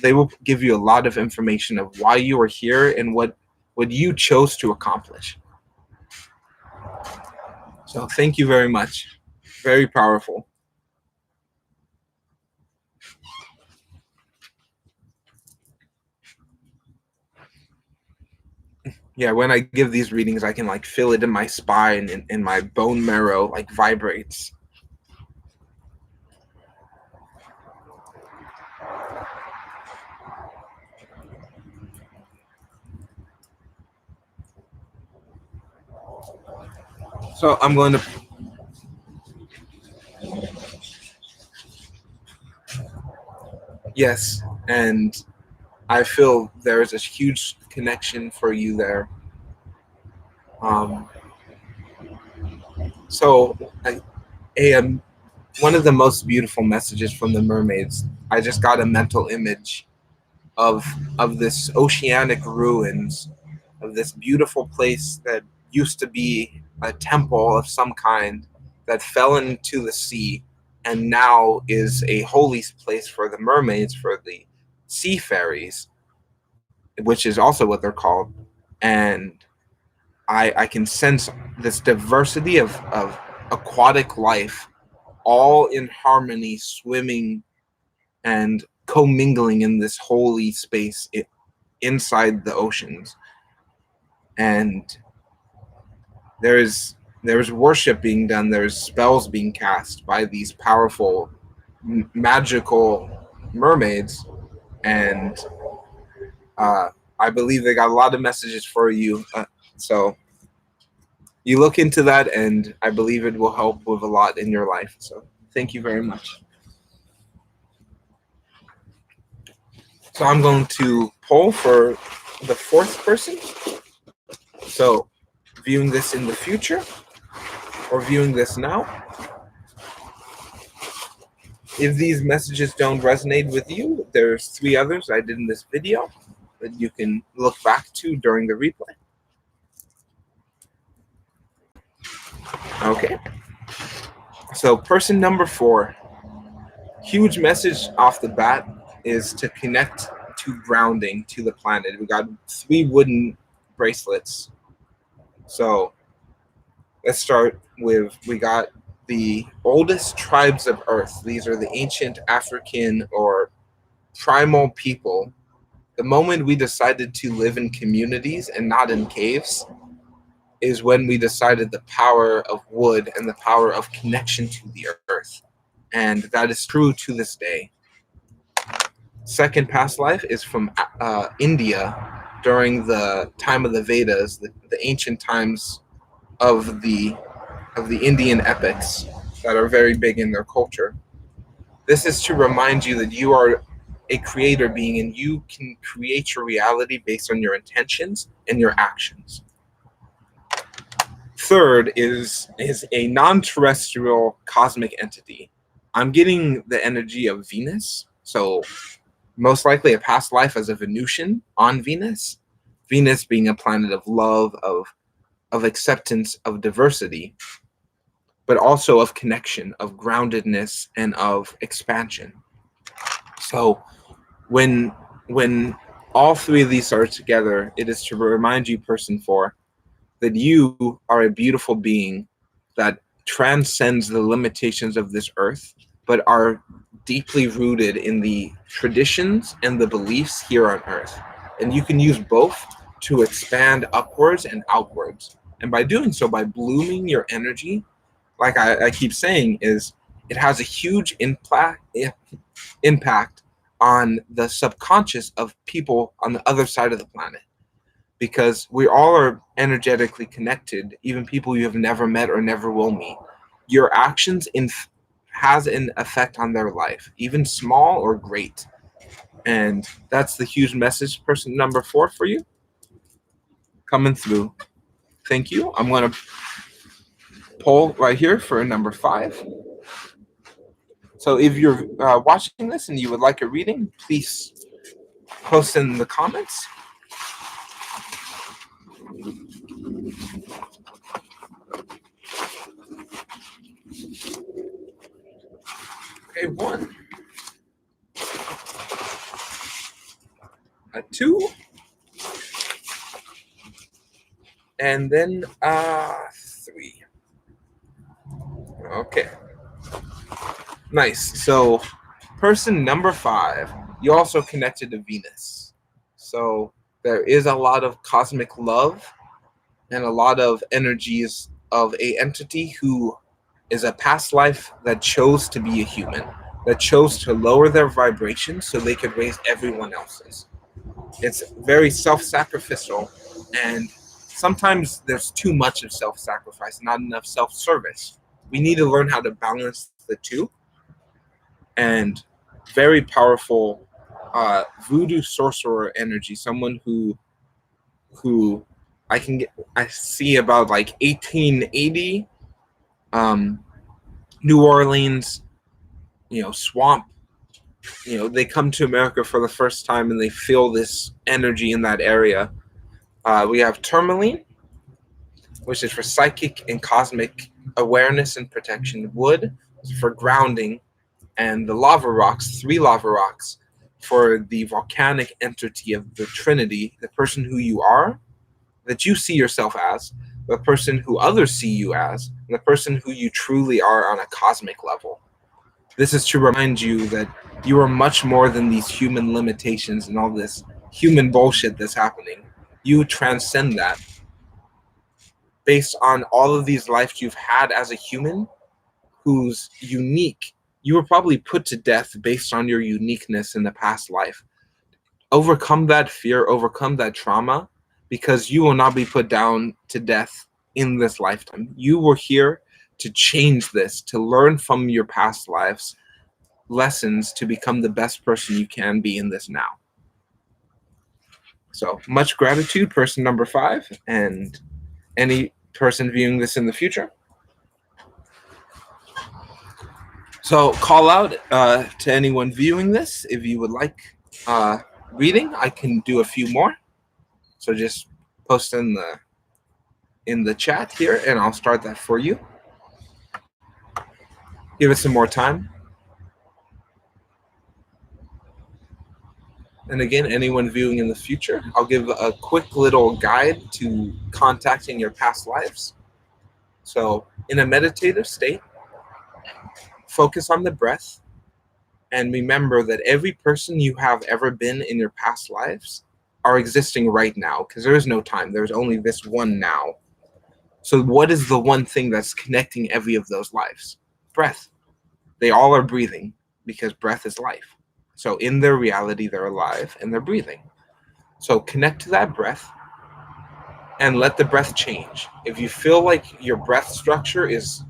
Speaker 1: give you a lot of information of why you are here and what you chose to accomplish. So thank you very much. Very powerful. Yeah, when I give these readings, I can like feel it in my spine and in my bone marrow, like vibrates. So I'm going to, yes, and I feel there is a huge connection for you there. Um, so I, one of the most beautiful messages from the mermaids. I just got a mental image of this oceanic ruins of this beautiful place that used to be a temple of some kind that fell into the sea and now is a holy place for the mermaids, for the sea fairies, which is also what they're called. And I can sense this diversity of aquatic life all in harmony, swimming and commingling in this holy space inside the oceans. And there's worship being done. There's spells being cast by these powerful, magical mermaids, and I believe they got a lot of messages for you. So you look into that, and I believe it will help with a lot in your life. So thank you very much. So I'm going to poll for the fourth person. So viewing this in the future or viewing this now. If these messages don't resonate with you, there's 3 others I did in this video that you can look back to during the replay. Okay. So person number 4, huge message off the bat is to connect to grounding, to the planet. We got 3 wooden bracelets. So let's start with, we got the oldest tribes of Earth. These are the ancient African or primal people. The moment we decided to live in communities and not in caves is when we decided the power of wood and the power of connection to the earth. And that is true to this day. Second past life is from India during the time of the Vedas, the ancient times of the Indian epics that are very big in their culture. This is to remind you that you are a creator being and you can create your reality based on your intentions and your actions. Third is a non-terrestrial cosmic entity. I'm getting the energy of Venus, so most likely a past life as a Venusian on Venus. Venus being a planet of love, of acceptance, of diversity. but also of connection, of groundedness, and of expansion. So when when all three of these are together, it is to remind you, person four, that you are a beautiful being that transcends the limitations of this earth, but are deeply rooted in the traditions and the beliefs here on earth. And you can use both to expand upwards and outwards. And by doing so, by blooming your energy, like I keep saying, is it has a huge impact on the subconscious of people on the other side of the planet, because we all are energetically connected, even people you have never met or never will meet. Your actions has an effect on their life, even small or great. And that's the huge message, person number four, for you coming through. Thank you. I'm going to pull right here for number five. So if you're watching this and you would like a reading, please post in the comments. Okay, one, a two, and then three. Okay. Nice. So, person number five, you also connected to Venus. So, there is a lot of cosmic love and a lot of energies of a entity who is a past life that chose to be a human, that chose to lower their vibration so they could raise everyone else's. It's very self-sacrificial, and sometimes there's too much of self-sacrifice, not enough self-service. We need to learn how to balance the two. And very powerful voodoo sorcerer energy, someone who I see about like 1880, New Orleans, swamp. They come to America for the first time and they feel this energy in that area. We have tourmaline, which is for psychic and cosmic awareness and protection. Wood is for grounding, and the lava rocks, three lava rocks, for the volcanic entity of the Trinity, the person who you are, that you see yourself as, the person who others see you as, and the person who you truly are on a cosmic level. This is to remind you that you are much more than these human limitations and all this human bullshit that's happening. You transcend that based on all of these lives you've had as a human who's unique. You were probably put to death based on your uniqueness in the past life. Overcome that fear, overcome that trauma, because you will not be put down to death in this lifetime. You were here to change this, to learn from your past lives lessons to become the best person you can be in this now. So much gratitude, person number five, and any person viewing this in the future. So call out to anyone viewing this if you would like reading. I can do a few more. So just post in the chat here, and I'll start that for you. Give it some more time. And again, anyone viewing in the future, I'll give a quick little guide to contacting your past lives. So in a meditative state, focus on the breath, and remember that every person you have ever been in your past lives are existing right now, because there is no time. There's only this one now. So what is the one thing that's connecting every of those lives? Breath. They all are breathing, because breath is life. So in their reality, they're alive and they're breathing. So connect to that breath and let the breath change. If you feel like your breath structure is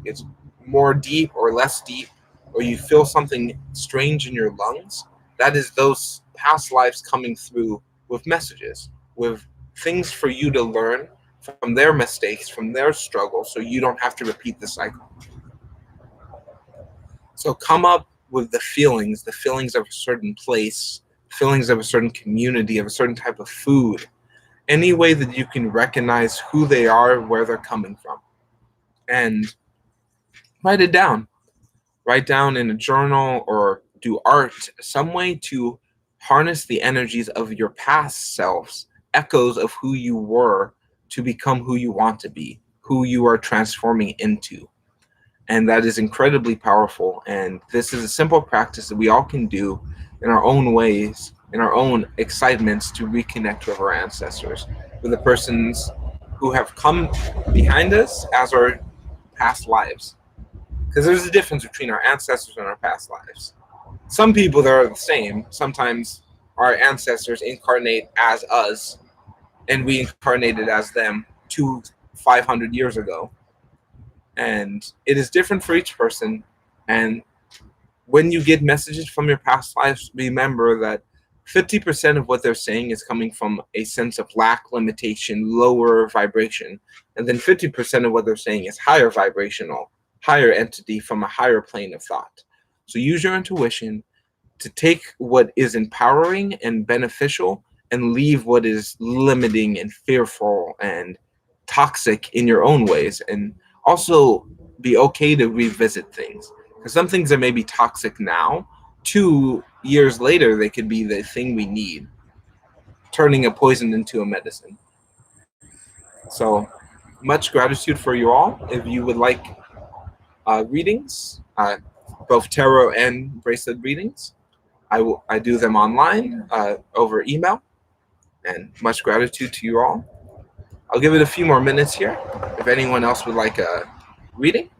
Speaker 1: more deep or less deep, or you feel something strange in your lungs, that is those past lives coming through with messages, with things for you to learn from their mistakes, from their struggles, so you don't have to repeat the cycle. So come up with the feelings of a certain place, feelings of a certain community, of a certain type of food, any way that you can recognize who they are, where they're coming from. And write it down. Write down in a journal or do art, some way to harness the energies of your past selves, echoes of who you were, to become who you want to be, who you are transforming into. And that is incredibly powerful. And this is a simple practice that we all can do in our own ways, in our own excitements, to reconnect with our ancestors, with the persons who have come behind us as our past lives. Because there's a difference between our ancestors and our past lives. Some people that are the same. Sometimes our ancestors incarnate as us, and we incarnated as them 500 years ago. And it is different for each person. And when you get messages from your past lives, remember that 50% of what they're saying is coming from a sense of lack, limitation, lower vibration. And then 50% of what they're saying is higher vibrational, higher entity from a higher plane of thought. So use your intuition to take what is empowering and beneficial and leave what is limiting and fearful and toxic in your own ways. And also be okay to revisit things, because some things that may be toxic now, 2 years later, they could be the thing we need, turning a poison into a medicine. So much gratitude for you all. If you would like readings, both tarot and bracelet readings, I do them online over email. And much gratitude to you all. I'll give it a few more minutes here. If anyone else would like a reading.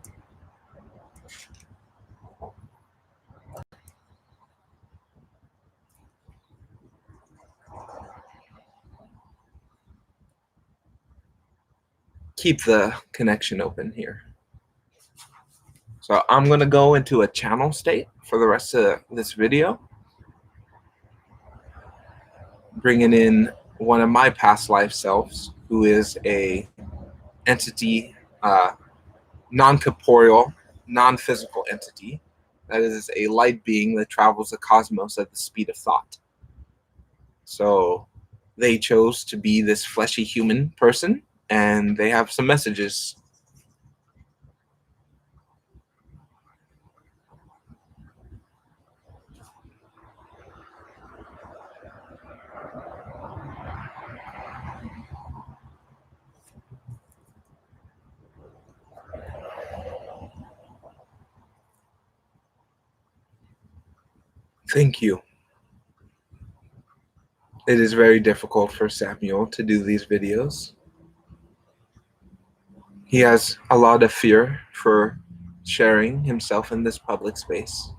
Speaker 1: Keep the connection open here. So I'm going to go into a channel state for the rest of this video, bringing in one of my past life selves, who is a entity, non-corporeal, non-physical entity. That is a light being that travels the cosmos at the speed of thought. So they chose to be this fleshy human person, and they have some messages. Thank you. It is very difficult for Samuel to do these videos. He has a lot of fear for sharing himself in this public space.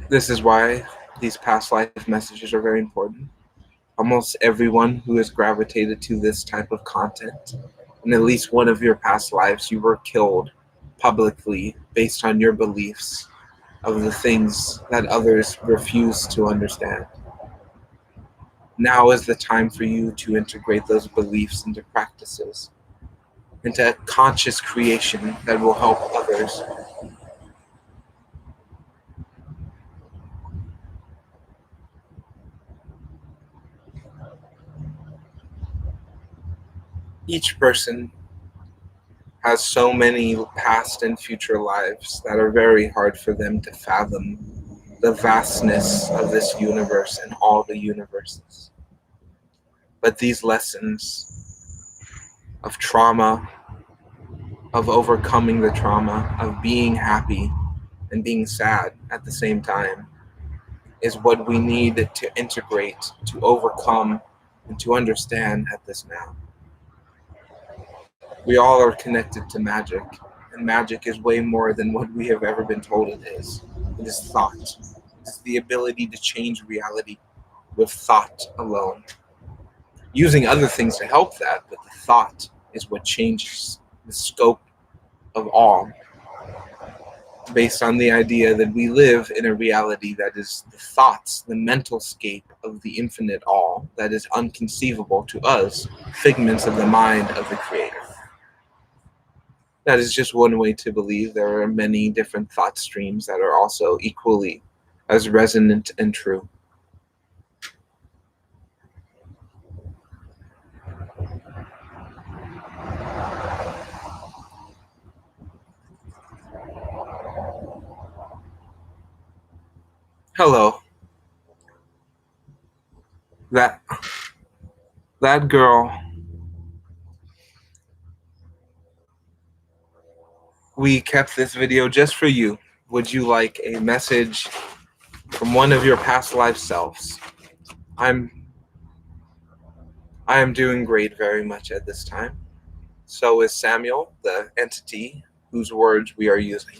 Speaker 1: This is why these past life messages are very important. Almost everyone who has gravitated to this type of content, in at least one of your past lives, you were killed publicly based on your beliefs of the things that others refuse to understand. Now is the time for you to integrate those beliefs into practices, into conscious creation that will help others. Each person has so many past and future lives that are very hard for them to fathom the vastness of this universe and all the universes. But these lessons of trauma, of overcoming the trauma, of being happy and being sad at the same time, is what we need to integrate, to overcome, and to understand at this now. We all are connected to magic, and magic is way more than what we have ever been told it is. It is thought. It is the ability to change reality with thought alone. Using other things to help that, but the thought is what changes the scope of all, based on the idea that we live in a reality that is the thoughts, the mental scape of the infinite all, that is unconceivable to us, figments of the mind of the Creator. That is just one way to believe. There are many different thought streams that are also equally as resonant and true. Hello. That that girl. We kept this video just for you. Would you like a message from one of your past life selves? I'm I am doing great very much at this time. So is Samuel, the entity whose words we are using.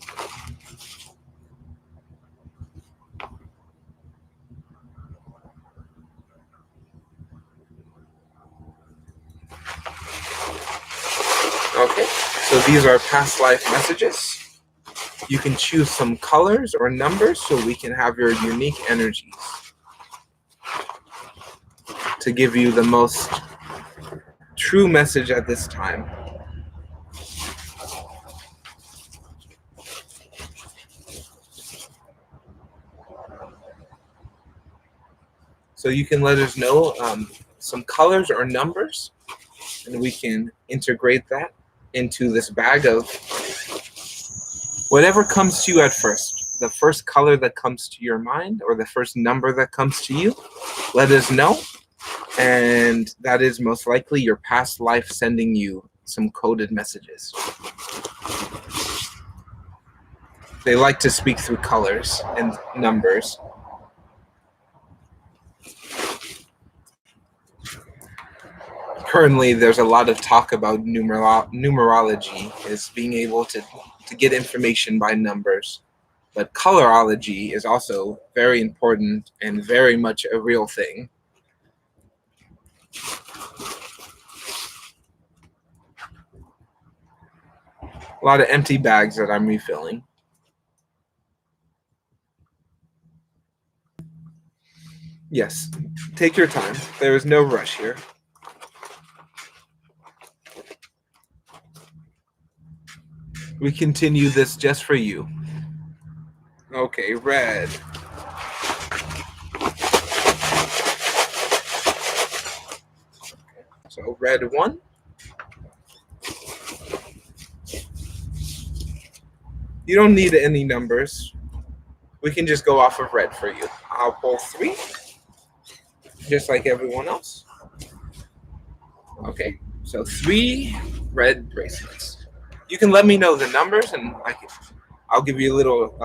Speaker 1: Okay, so these are past life messages. You can choose some colors or numbers so we can have your unique energies to give you the most true message at this time. So you can let us know some colors or numbers, and we can integrate that into this bag of whatever comes to you at first. The first color that comes to your mind or the first number that comes to you, let us know. And that is most likely your past life sending you some coded messages. They like to speak through colors and numbers. Currently, there's a lot of talk about numerology, is being able to get information by numbers. But colorology is also very important and very much a real thing. A lot of empty bags that I'm refilling. Yes, take your time. There is no rush here. We continue this just for you. Okay, red. So red 1. You don't need any numbers. We can just go off of red for you. I'll pull 3, just like everyone else. Okay, so 3 red bracelets. You can let me know the numbers, and I'll give you a little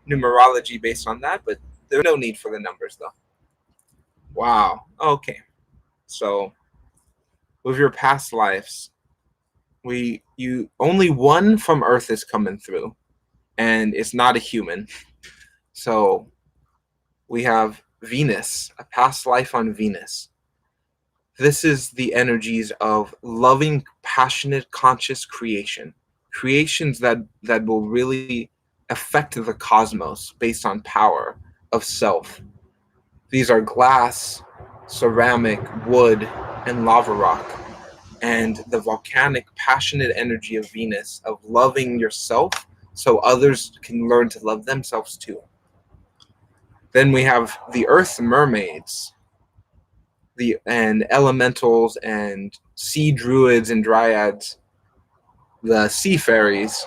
Speaker 1: numerology based on that, but there's no need for the numbers, though. Wow. Okay. So with your past lives, you only one from Earth is coming through, and it's not a human. So we have Venus, a past life on Venus. This is the energies of loving, passionate, conscious creation. Creations that will really affect the cosmos based on power of self. These are glass, ceramic, wood, and lava rock. And the volcanic, passionate energy of Venus, of loving yourself so others can learn to love themselves too. Then we have the earth mermaids, and elementals and sea druids and dryads, the sea fairies.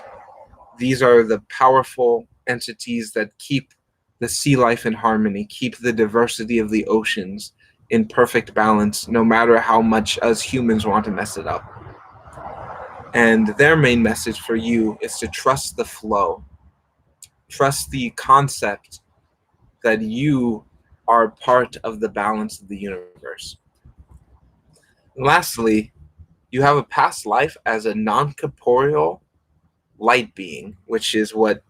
Speaker 1: These are the powerful entities that keep the sea life in harmony, keep the diversity of the oceans in perfect balance, no matter how much us humans want to mess it up. And their main message for you is to trust the flow, trust the concept that you are part of the balance of the universe. And lastly, you have a past life as a non-corporeal light being, which is what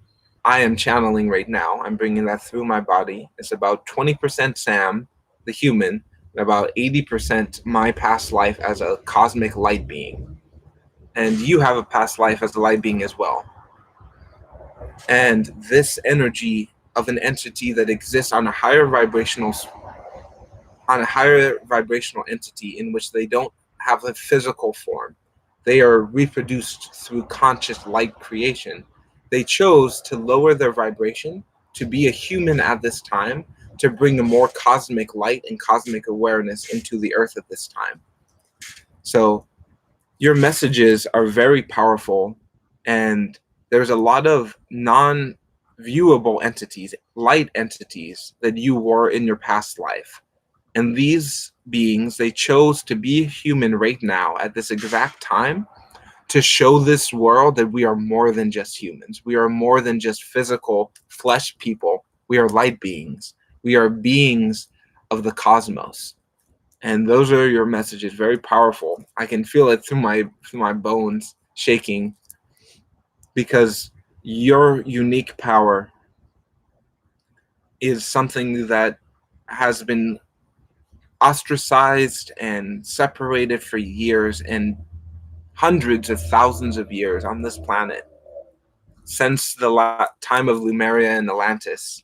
Speaker 1: I am channeling right now. I'm bringing that through my body. It's about 20% Sam, the human, and about 80% my past life as a cosmic light being. And you have a past life as a light being as well. And this energy of an entity that exists on a higher vibrational entity in which they don't have a physical form. They are reproduced through conscious light creation. They chose to lower their vibration to be a human at this time, to bring a more cosmic light and cosmic awareness into the earth at this time. So your messages are very powerful, and there's a lot of viewable entities, light entities that you were in your past life. And these beings, they chose to be human right now at this exact time to show this world that we are more than just humans. We are more than just physical flesh people. We are light beings. We are beings of the cosmos. And those are your messages, very powerful. I can feel it through my bones shaking, because your unique power is something that has been ostracized and separated for years and hundreds of thousands of years on this planet, since the time of Lemuria and Atlantis.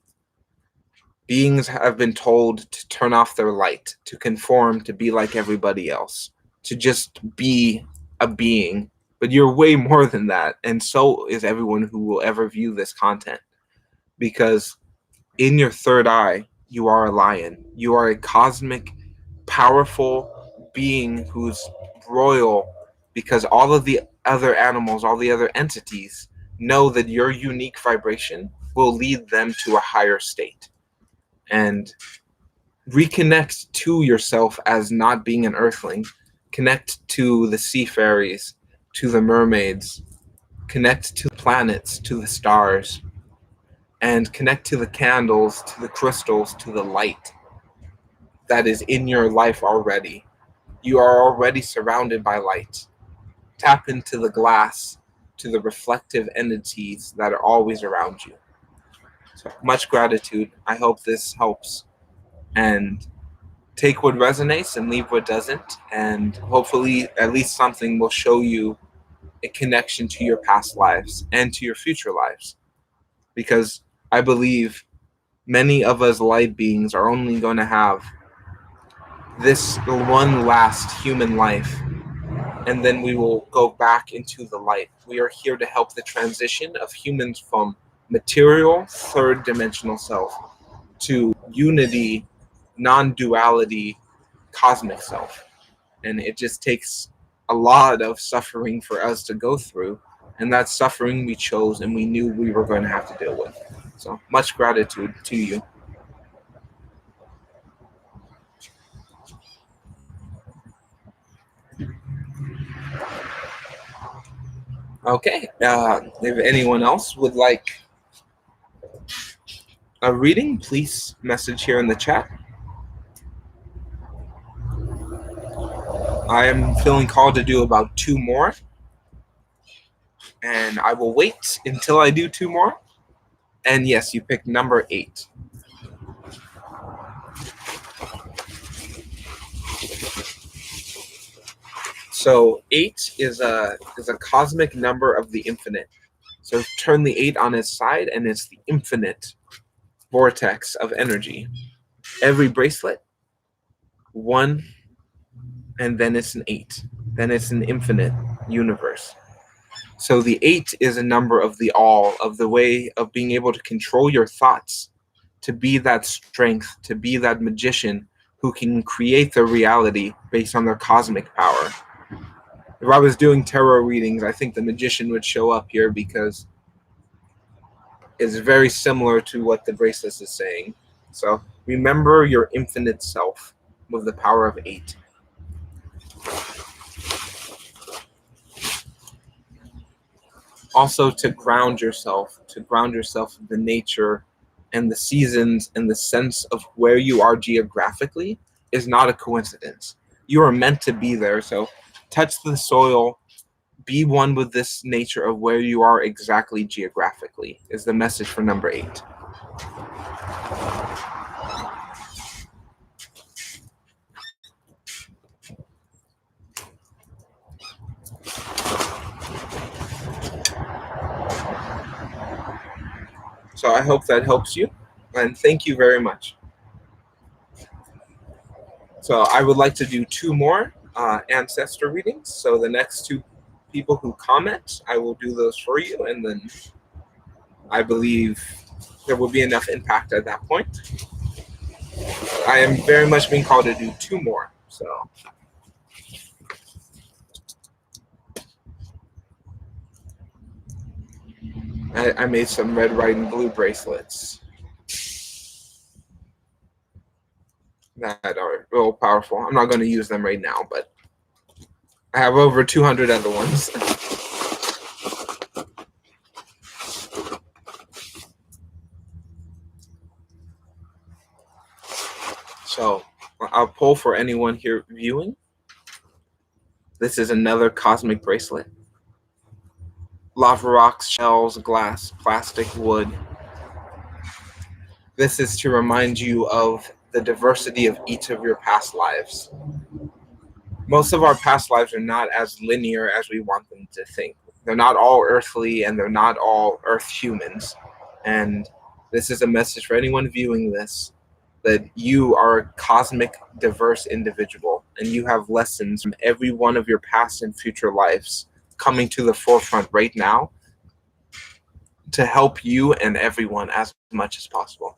Speaker 1: Beings have been told to turn off their light, to conform, to be like everybody else, to just be a being. But you're way more than that, and so is everyone who will ever view this content. Because in your third eye, you are a lion. You are a cosmic, powerful being who's royal, because all of the other animals, all the other entities know that your unique vibration will lead them to a higher state. And reconnect to yourself as not being an earthling. Connect to the sea fairies, to the mermaids, connect to the planets, to the stars, and connect to the candles, to the crystals, to the light that is in your life already. You are already surrounded by light. Tap into the glass, to the reflective entities that are always around you. So much gratitude. I hope this helps. And take what resonates and leave what doesn't. And hopefully, at least something will show you a connection to your past lives and to your future lives. Because I believe many of us light beings are only going to have this one last human life, and then we will go back into the light. We are here to help the transition of humans from material, third dimensional self to unity, non duality, cosmic self. And it just takes a lot of suffering for us to go through. And that suffering we chose and we knew we were going to have to deal with. So much gratitude to you. Okay. If anyone else would like a reading, please message here in the chat. I am feeling called to do about two more, and I will wait until I do two more. And yes, you picked number 8. So 8 is a cosmic number of the infinite. So turn the 8 on its side, and it's the infinite vortex of energy. Every bracelet, 1, and then it's an 8. Then it's an infinite universe. So the 8 is a number of the all, of the way of being able to control your thoughts, to be that strength, to be that magician who can create their reality based on their cosmic power. If I was doing tarot readings, I think the magician would show up here, because it's very similar to what the bracelet is saying. So remember your infinite self with the power of 8. Also, to ground yourself in the nature and the seasons and the sense of where you are geographically is not a coincidence. You are meant to be there. So touch the soil, be one with this nature of where you are exactly geographically, is the message for number 8. So I hope that helps you, and thank you very much. So I would like to do two more ancestor readings. So the next two people who comment, I will do those for you, and then I believe there will be enough impact at that point. I am very much being called to do two more. So I made some red, white, and blue bracelets that are real powerful. I'm not going to use them right now, but I have over 200 other ones. So I'll pull for anyone here viewing. This is another cosmic bracelet. Lava rocks, shells, glass, plastic, wood. This is to remind you of the diversity of each of your past lives. Most of our past lives are not as linear as we want them to think. They're not all earthly and they're not all earth humans. And this is a message for anyone viewing this, that you are a cosmic, diverse individual and you have lessons from every one of your past and future lives coming to the forefront right now to help you and everyone as much as possible.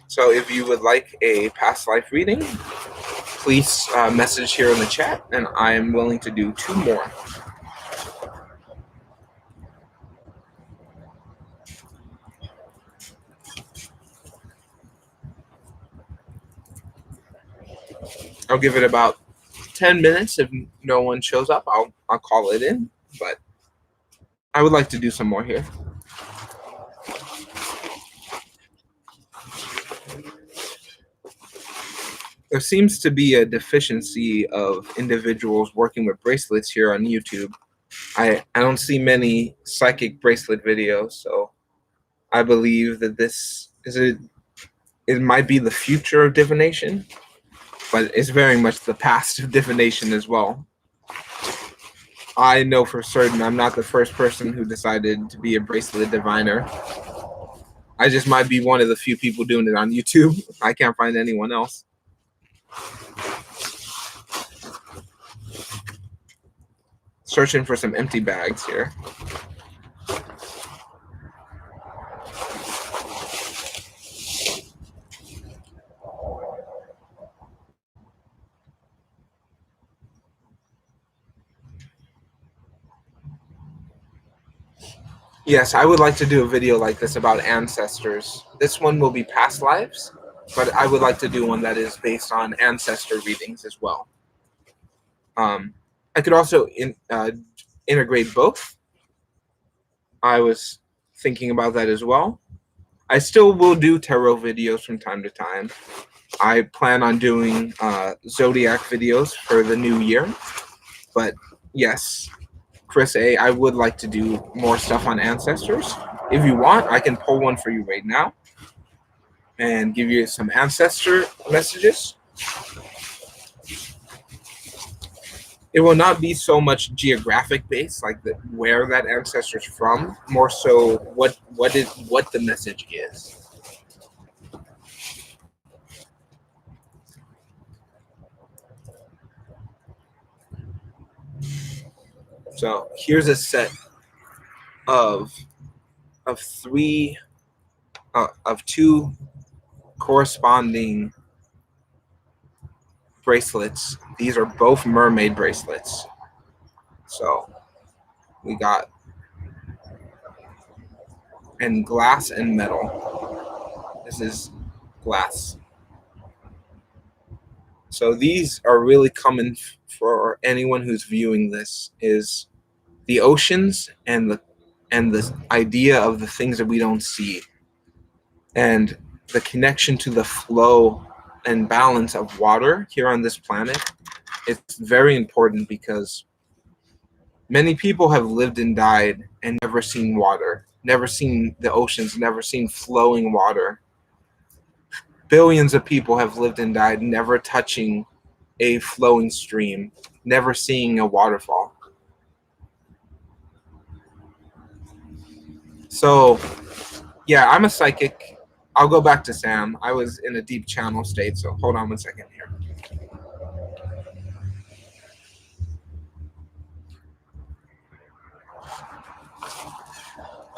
Speaker 1: So if you would like a past life reading, please message here in the chat, and I am willing to do 2 more. I'll give it about 10 minutes. If no one shows up, I'll call it in, but I would like to do some more here. There seems to be a deficiency of individuals working with bracelets here on YouTube. I don't see many psychic bracelet videos, so I believe that it might be the future of divination, but it's very much the past of divination as well. I know for certain I'm not the first person who decided to be a bracelet diviner. I just might be one of the few people doing it on YouTube. I can't find anyone else. Searching for some empty bags here. Yes, I would like to do a video like this about ancestors. This one will be past lives, but I would like to do one that is based on ancestor readings as well. I could also integrate both. I was thinking about that as well. I still will do tarot videos from time to time. I plan on doing Zodiac videos for the new year. But yes, Chris A, I would like to do more stuff on ancestors. If you want, I can pull one for you right now and give you some ancestor messages. It will not be so much geographic based, like where that ancestor is from, more so what the message is. So here's a set of 2 corresponding bracelets. These are both mermaid bracelets. So we got and glass and metal. This is glass. So these are really common for anyone who's viewing this, is the oceans and the idea of the things that we don't see, and the connection to the flow and balance of water here on this planet. It's very important because many people have lived and died and never seen water, never seen the oceans, never seen flowing water. Billions of people have lived and died never touching a flowing stream, never seeing a waterfall. So, yeah, I'm a psychic. I'll go back to Sam. I was in a deep channel state, so hold on 1 second here.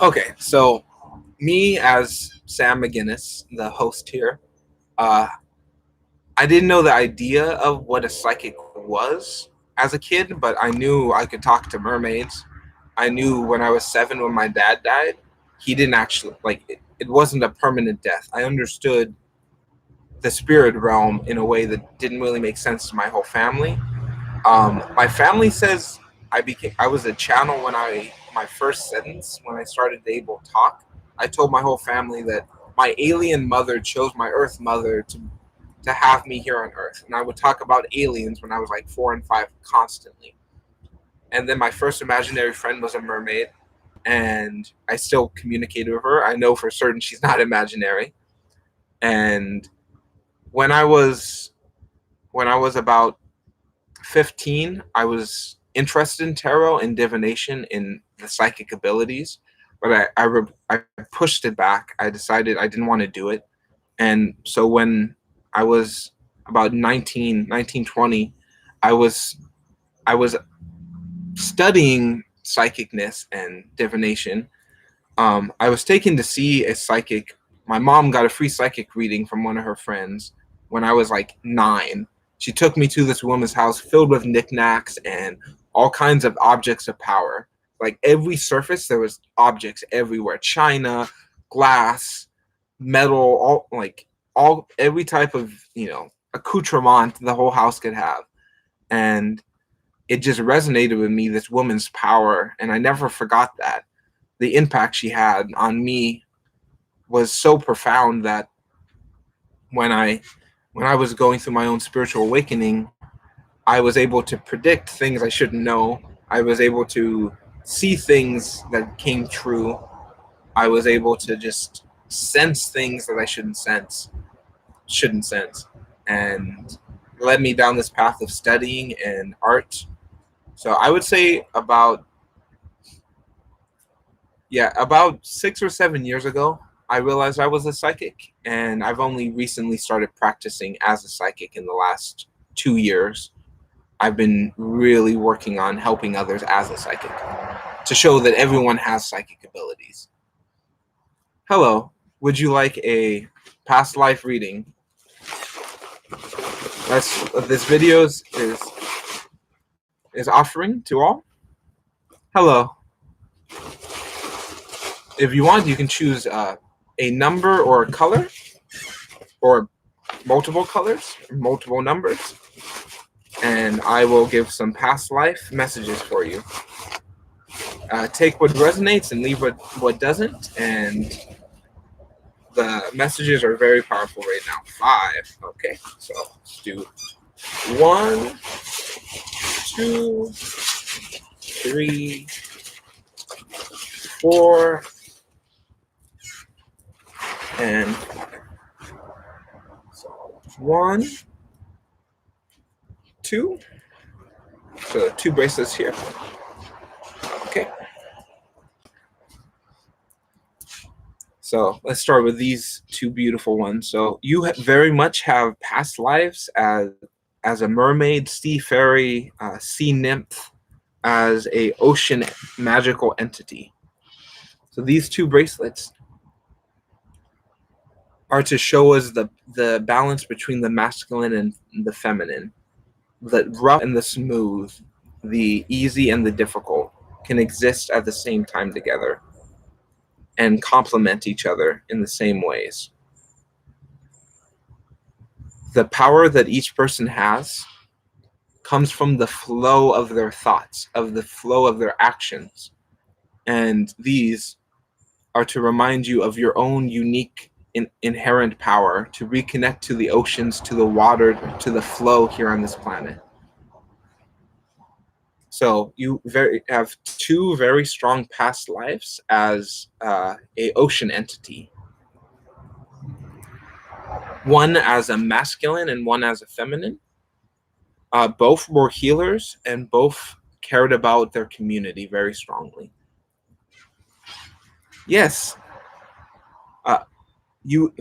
Speaker 1: Okay, so me as Sam McGinnis, the host here, uh, I didn't know the idea of what a psychic was as a kid, but I knew I could talk to mermaids. I knew when I was 7 when my dad died, he didn't actually, like, it wasn't a permanent death. I understood the spirit realm in a way that didn't really make sense to my whole family. My family says I was a channel when my first sentence when I started to able to talk. I told my whole family that my alien mother chose my Earth mother to have me here on Earth, and I would talk about aliens when I was like 4 and 5 constantly. And then my first imaginary friend was a mermaid, and I still communicated with her. I know for certain she's not imaginary. And when I was when I was about 15, I was interested in tarot and divination in the psychic abilities, but I pushed it back. I decided I didn't want to do it. And so when I was about 19, 20, I was I was studying psychicness and divination. I was taken to see a psychic. My mom got a free psychic reading from one of her friends when I was like 9. She took me to this woman's house filled with knickknacks and all kinds of objects of power. Like every surface, there was objects everywhere: china, glass, metal, all every type of accoutrement the whole house could have. And it just resonated with me, this woman's power, and I never forgot that. The impact she had on me was so profound that when I when I was going through my own spiritual awakening, I was able to predict things I shouldn't know. I was able to see things that came true. I was able to just sense things that I shouldn't sense, and led me down this path of studying and art. So I would say about 6 or 7 years ago, I realized I was a psychic, and I've only recently started practicing as a psychic in the last 2 years. I've been really working on helping others as a psychic to show that everyone has psychic abilities. Hello, would you like a past life reading? That's what this video is offering to all. Hello. If you want, you can choose a number or a color, or multiple colors, multiple numbers, and I will give some past life messages for you. Take what resonates and leave what doesn't, and the messages are very powerful right now. 5. Okay, so let's do 1, 2, 3, 4, and 5. So 1, 2. So 2 bracelets here. Okay. So let's start with these 2 beautiful ones. So you very much have past lives as a mermaid, sea fairy, sea nymph, as a ocean magical entity. So these 2 bracelets are to show us the balance between the masculine and the feminine. The rough and the smooth, the easy and the difficult can exist at the same time together and complement each other in the same ways. The power that each person has comes from the flow of their thoughts, of the flow of their actions. And these are to remind you of your own unique inherent power to reconnect to the oceans, to the water, to the flow here on this planet. So you have 2 very strong past lives as a ocean entity. One as a masculine and one as a feminine. Both were healers and both cared about their community very strongly. Yes, you,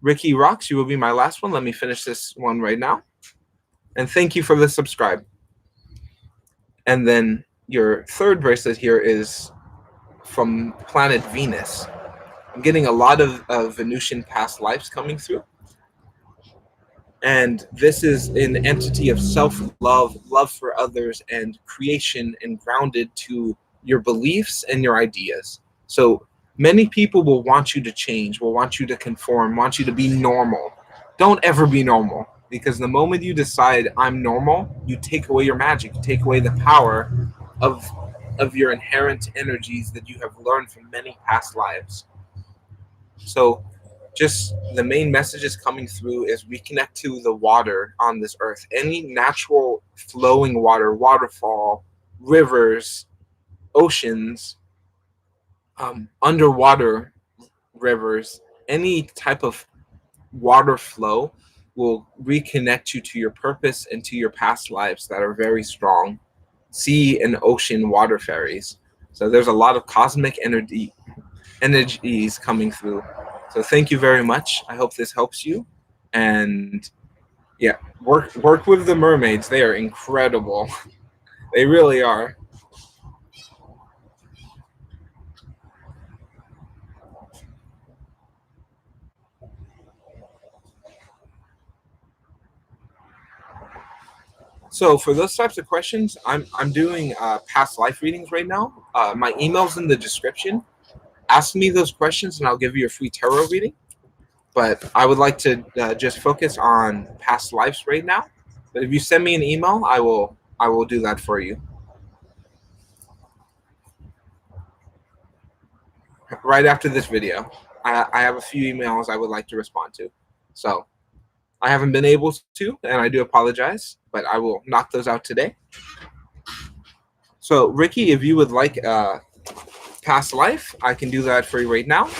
Speaker 1: Ricky Rocks, you will be my last one. Let me finish this one right now. And thank you for the subscribe. And then your 3rd bracelet here is from planet Venus. I'm getting a lot of Venusian past lives coming through. And this is an entity of self-love, love for others, and creation, and grounded to your beliefs and your ideas. So many people will want you to change, will want you to conform, want you to be normal. Don't ever be normal, because the moment you decide I'm normal, you take away your magic, you take away the power of your inherent energies that you have learned from many past lives. So just the main messages coming through is reconnect to the water on this earth. Any natural flowing water, waterfall, rivers, oceans, underwater rivers, any type of water flow will reconnect you to your purpose and to your past lives that are very strong. Sea and ocean water fairies. So there's a lot of cosmic energies coming through. So thank you very much. I hope this helps you. And yeah, work with the mermaids. They are incredible. They really are. So for those types of questions, I'm doing past life readings right now. My email's in the description. Ask me those questions, and I'll give you a free tarot reading. But I would like to just focus on past lives right now. But if you send me an email, I will do that for you right after this video. I have a few emails I would like to respond to. So I haven't been able to, and I do apologize, but I will knock those out today. So Ricky, if you would like past life, I can do that for you right now.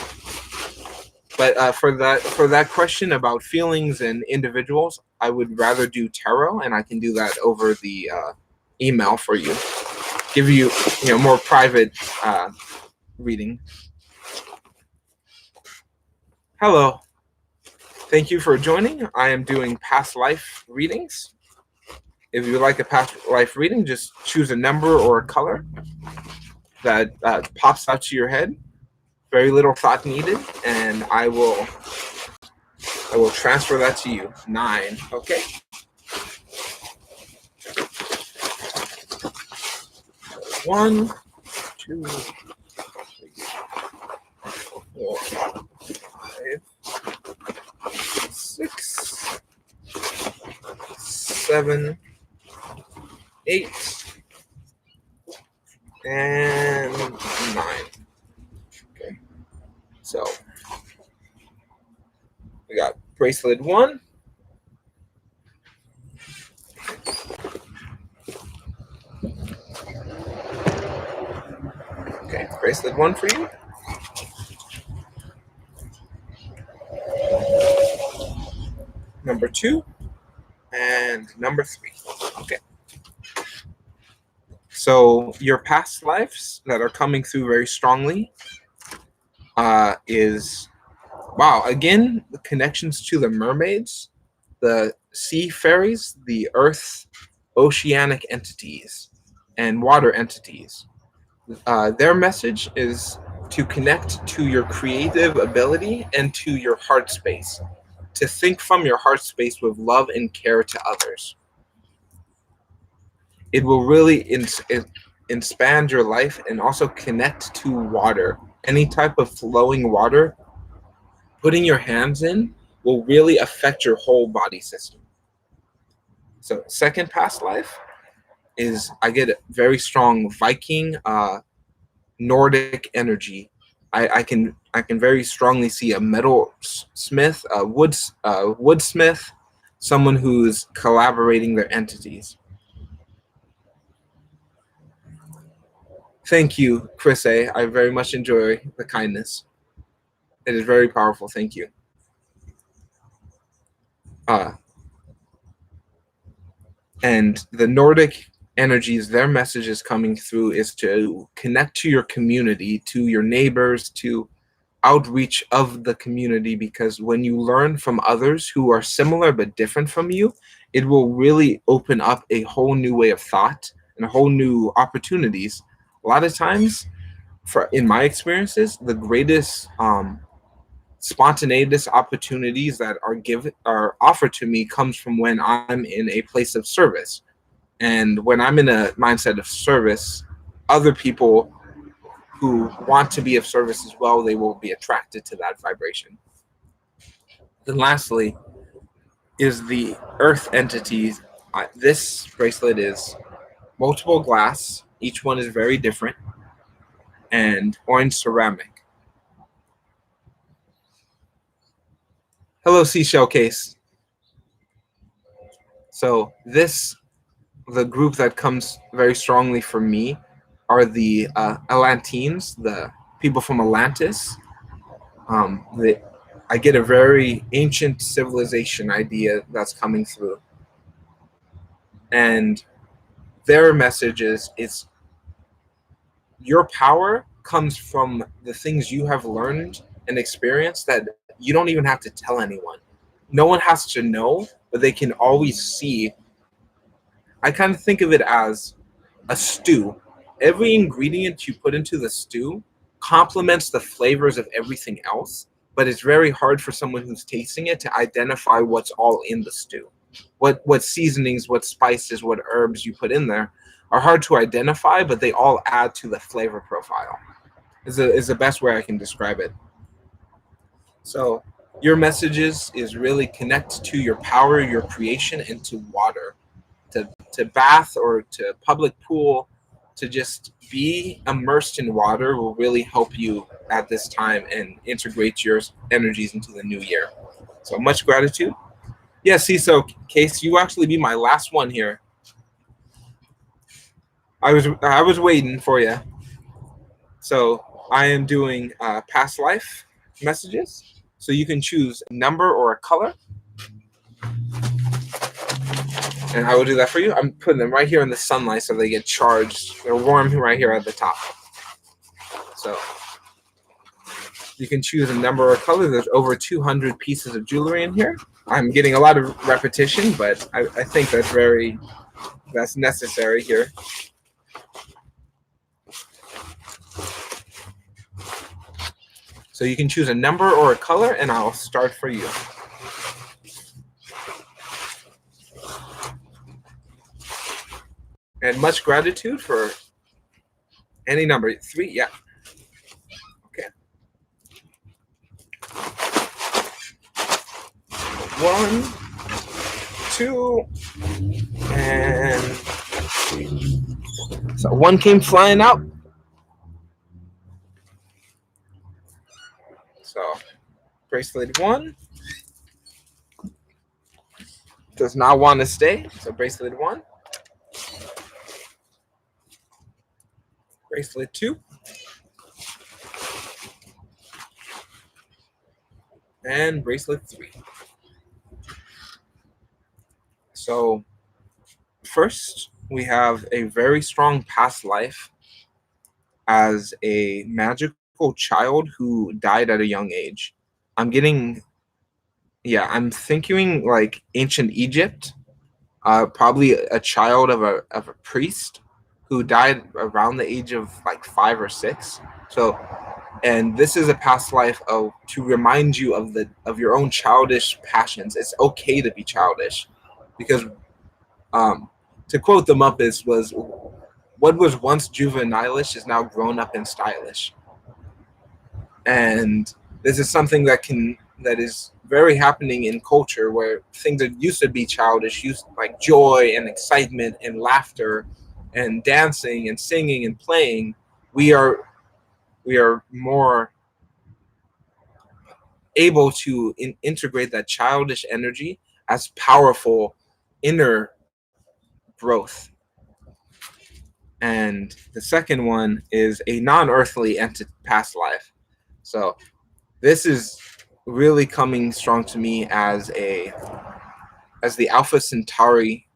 Speaker 1: But for that question about feelings and individuals, I would rather do tarot, and I can do that over the email for you. Give you more private reading. Hello. Thank you for joining. I am doing past life readings. If you would like a past life reading, just choose a number or a color that pops out to your head. Very little thought needed, and I will transfer that to you. 9. Okay. One, 2, 3, 4, 5, 6, 7, 8, and 9. Okay. So we got bracelet 1. Okay, bracelet 1 for you. Number 2 and number 3. Okay. So your past lives that are coming through very strongly is, wow, again, the connections to the mermaids, the sea fairies, the earth, oceanic entities, and water entities. Their message is to connect to your creative ability and to your heart space, to think from your heart space with love and care to others. It will really expand your life and also connect to water. Any type of flowing water, putting your hands in will really affect your whole body system. So second past life is I get a very strong Viking, Nordic energy. I can very strongly see a metal smith, a woodsmith, someone who's collaborating their entities. Thank you, Chris A. I very much enjoy the kindness. It is very powerful. Thank you. And the Nordic energies, their message is coming through is to connect to your community, to your neighbors, to outreach of the community, because when you learn from others who are similar but different from you, it will really open up a whole new way of thought and a whole new opportunities. A lot of times for in my experiences, the greatest spontaneous opportunities that are offered to me comes from when I'm in a place of service. And when I'm in a mindset of service, other people who want to be of service as well, they will be attracted to that vibration. Then lastly is the earth entities. This bracelet is multiple glass. Each one is very different, and orange ceramic. Hello, seashell case. So the group that comes very strongly for me are the Atlanteans, the people from Atlantis. I get a very ancient civilization idea that's coming through, and their message is it's your power comes from the things you have learned and experienced that you don't even have to tell anyone. No one has to know, but they can always see. I kind of think of it as a stew. Every ingredient you put into the stew complements the flavors of everything else, but it's very hard for someone who's tasting it to identify what's all in the stew. What seasonings, what spices, what herbs you put in there are hard to identify, but they all add to the flavor profile. Is the best way I can describe it. So your messages is really connect to your power, your creation, and to water, to bath or to public pool, to just be immersed in water will really help you at this time and integrate your energies into the new year. So much gratitude. Yeah, see, so Case, you actually be my last one here. I was waiting for you. So I am doing past life messages. So you can choose a number or a color, and I will do that for you. I'm putting them right here in the sunlight so they get charged. They're warm right here at the top. So you can choose a number or a color. There's over 200 pieces of jewelry in here. I'm getting a lot of repetition, but I think that's necessary here. So you can choose a number or a color, and I'll start for you. And much gratitude for any number. 3, yeah. Okay. 1, 2, and 3. So 1 came flying out. So bracelet 1 does not want to stay. So bracelet 1. Bracelet 2. And bracelet 3. So first, we have a very strong past life as a magical child who died at a young age. I'm thinking like ancient Egypt, probably a child of a priest who died around the age of like 5 or 6. So, and this is a past life to remind you of your own childish passions. It's okay to be childish, because to quote the Muppets, was what was once juvenilish is now grown up and stylish. And this is something that is very happening in culture, where things that used to be childish, used like joy and excitement and laughter and dancing and singing and playing, we are more able to integrate that childish energy as powerful inner growth. And the second one is a non-earthly past life. So this is really coming strong to me as the Alpha Centauri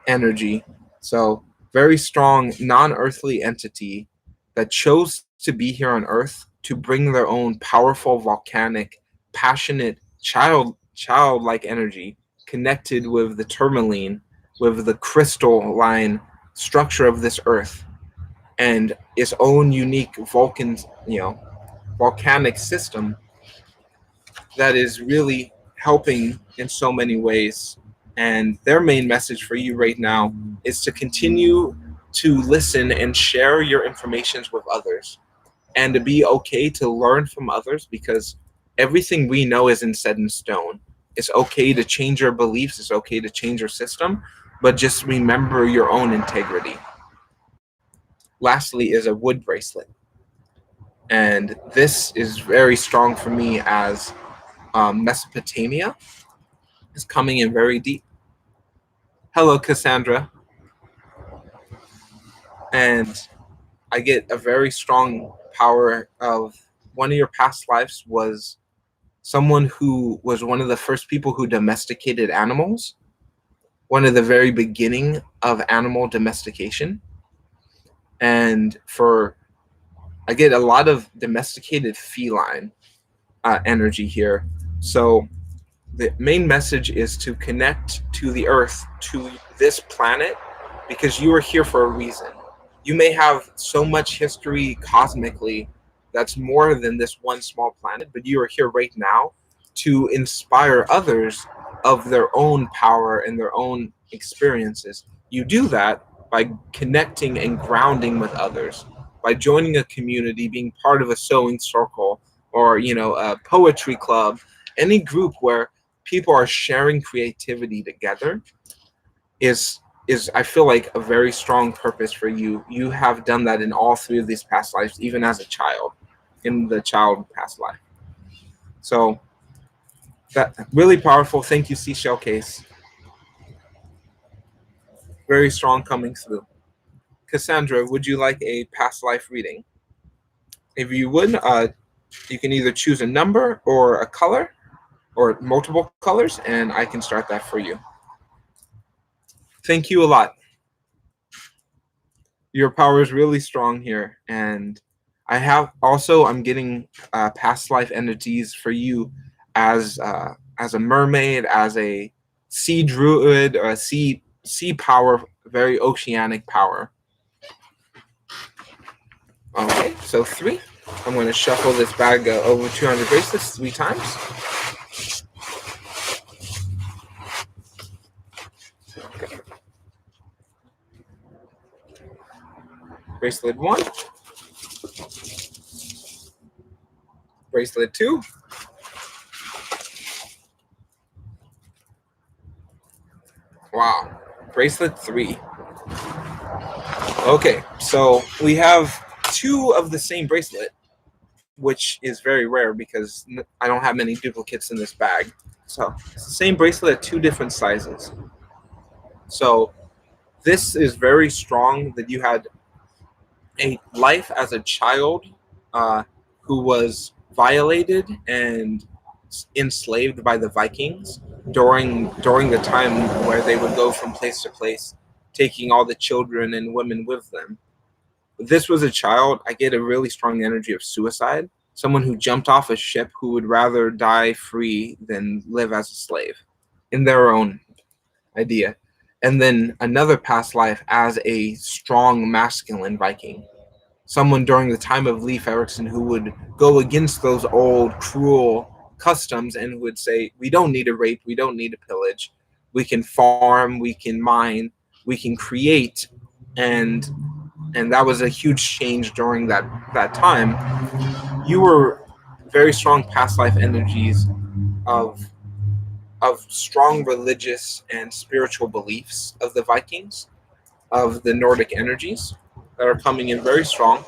Speaker 1: energy. So very strong non-earthly entity that chose to be here on Earth to bring their own powerful, volcanic, passionate, childlike energy connected with the tourmaline, with the crystalline structure of this Earth. and its own unique volcanic system that is really helping in so many ways. And their main message for you right now is to continue to listen and share your informations with others, and to be okay to learn from others, because everything we know isn't set in stone. It's okay to change your beliefs, it's okay to change your system, but just remember your own integrity. Lastly is a wood bracelet. And this is very strong for me as Mesopotamia is coming in very deep. Hello, Cassandra. And I get a very strong power of one of your past lives was someone who was one of the first people who domesticated animals, one of the very beginning of animal domestication. And for I get a lot of domesticated feline energy here. So the main message is to connect to the earth, to this planet, because you are here for a reason. You may have so much history cosmically that's more than this one small planet, but you are here right now to inspire others of their own power and their own experiences. You do that by connecting and grounding with others, by joining a community, being part of a sewing circle, or a poetry club, any group where people are sharing creativity together is I feel like a very strong purpose for you. You have done that in all three of these past lives, even as a child, in the child past life. So that really powerful. Thank you, Seashell Case. Very strong coming through. Cassandra, would you like a past life reading? If you would, you can either choose a number or a color or multiple colors, and I can start that for you. Thank you a lot. Your power is really strong here, and I'm getting past life entities for you as a mermaid, as a sea druid, or a sea power, very oceanic power. Okay, so 3. I'm going to shuffle this bag over 200 bracelets 3 times. Okay. Bracelet 1. Bracelet 2. Wow. Bracelet 3. Okay, so we have 2 of the same bracelet, which is very rare because I don't have many duplicates in this bag. So it's the same bracelet at 2 different sizes. So this is very strong that you had a life as a child uh, who was violated and enslaved by the Vikings during the time where they would go from place to place, taking all the children and women with them. This was a child. I get a really strong energy of suicide. Someone who jumped off a ship who would rather die free than live as a slave in their own idea. And then another past life as a strong masculine Viking. Someone during the time of Leif Erikson who would go against those old cruel customs and would say, we don't need to rape, we don't need to pillage. We can farm, we can mine, we can create. And that was a huge change during that time. You were very strong past life energies of strong religious and spiritual beliefs of the Vikings, of the Nordic energies that are coming in very strong.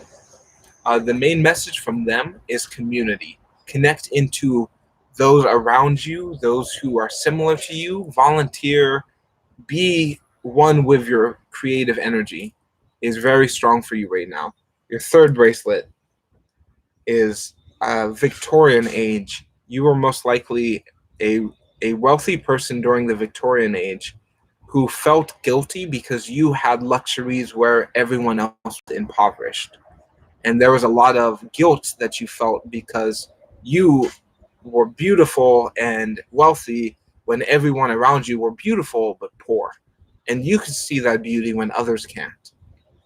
Speaker 1: The main message from them is community. Connect into those around you, those who are similar to you, volunteer, be one with your creative energy is very strong for you right now. Your third bracelet is Victorian age. You were most likely a wealthy person during the Victorian age who felt guilty because you had luxuries where everyone else was impoverished. And there was a lot of guilt that you felt because you were beautiful and wealthy when everyone around you were beautiful but poor. And you can see that beauty when others can't.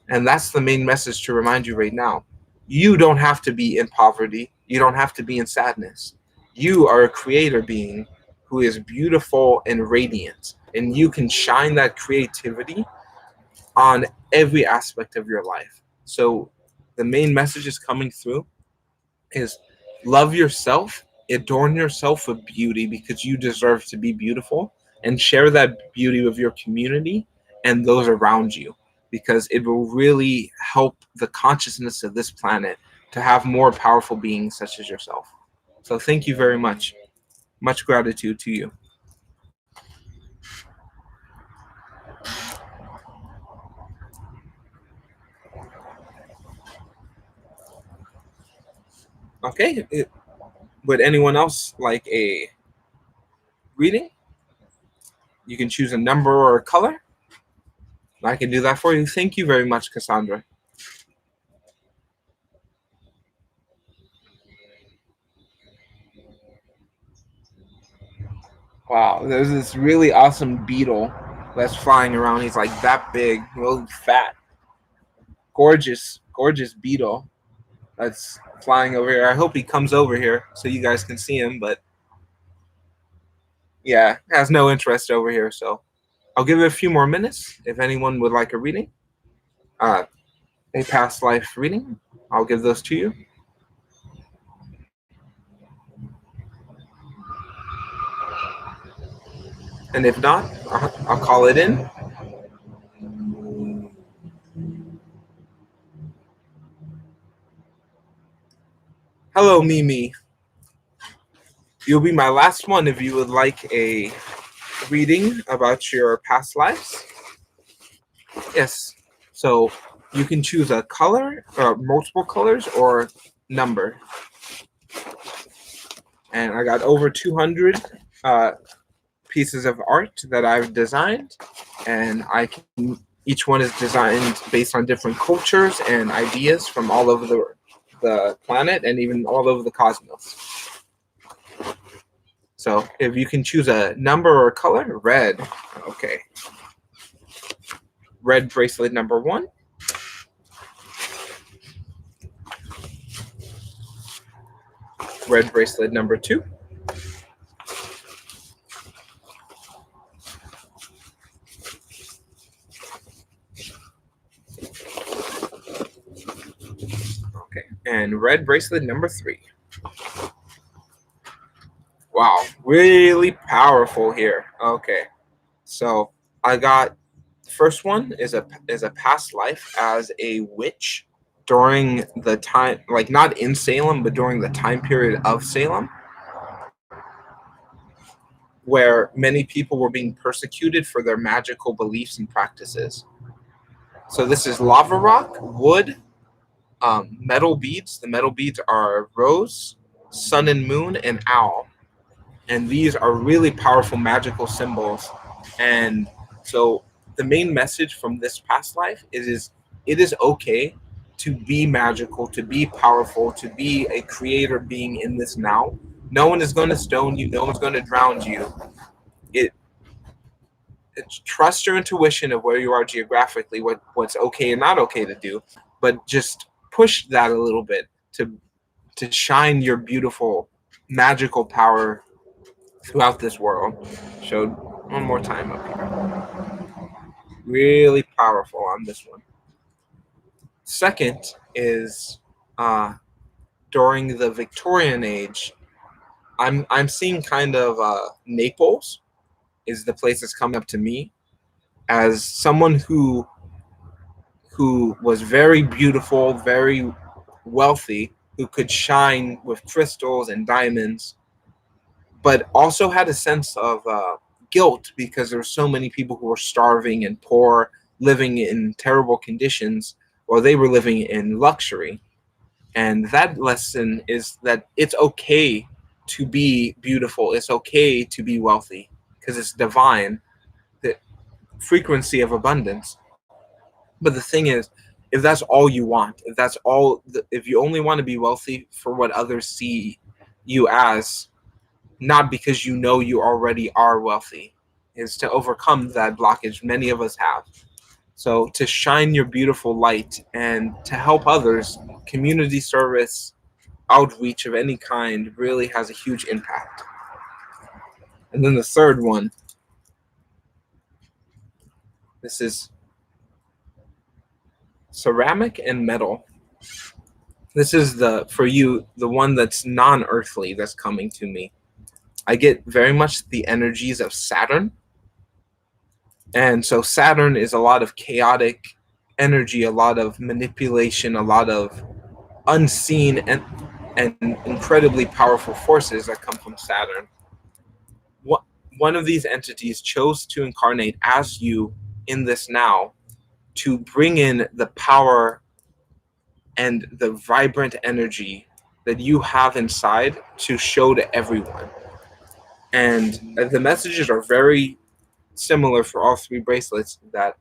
Speaker 1: And that's the main message to remind you right now. You don't have to be in poverty. You don't have to be in sadness. You are a creator being who is beautiful and radiant. And you can shine that creativity on every aspect of your life. So the main message is coming through is love yourself, adorn yourself with beauty because you deserve to be beautiful, and share that beauty with your community and those around you because it will really help the consciousness of this planet to have more powerful beings such as yourself. So thank you very much. Much gratitude to you. Okay, would anyone else like a reading? You can choose a number or a color. I can do that for you. Thank you very much, Cassandra. Wow, there's this really awesome beetle that's flying around. He's like that big, really fat, gorgeous, gorgeous beetle that's flying over here. I hope he comes over here so you guys can see him, but yeah, has no interest over here. So I'll give it a few more minutes if anyone would like a reading, uh, a past life reading. I'll give those to you. And if not, I'll call it in. Hello, Mimi. You'll be my last one if you would like a reading about your past lives. Yes. So you can choose a color, multiple colors, or number. And I got over 200 uh, pieces of art that I've designed, and each one is designed based on different cultures and ideas from all over the planet and even all over the cosmos. So if you can choose a number or a color, red. Okay. Red bracelet number 1. Red bracelet number 2. Okay. And red bracelet number 3. Wow, really powerful here. Okay. So I got first one is a past life as a witch during the time, like not in Salem, but during the time period of Salem, where many people were being persecuted for their magical beliefs and practices. So this is lava rock, wood, metal beads. The metal beads are rose, sun and moon, and owl. And these are really powerful magical symbols. And so the main message from this past life is it is okay to be magical, to be powerful, to be a creator being in this now. No one is going to stone you, no one's going to drown you. It trust your intuition of where you are geographically, what's okay and not okay to do, but just push that a little bit to shine your beautiful magical power throughout this world. Showed one more time up here. Really powerful on this one. Second is during the Victorian age. I'm seeing kind of Naples is the place that's coming up to me as someone who was very beautiful, very wealthy, who could shine with crystals and diamonds, but also had a sense of guilt because there were so many people who were starving and poor, living in terrible conditions, while they were living in luxury. And that lesson is that it's okay to be beautiful. It's okay to be wealthy because it's divine, the frequency of abundance. But the thing is, if that's all you want, if you only want to be wealthy for what others see you as, not because you know you already are wealthy, is to overcome that blockage many of us have. So to shine your beautiful light and to help others, community service, outreach of any kind really has a huge impact. And then the third one, this is ceramic and metal. This is the, for you, the one that's non-earthly that's coming to me. I get very much the energies of Saturn. And so Saturn is a lot of chaotic energy, a lot of manipulation, a lot of unseen and incredibly powerful forces that come from Saturn. One of these entities chose to incarnate as you in this now to bring in the power and the vibrant energy that you have inside to show to everyone. And the messages are very similar for all three bracelets, that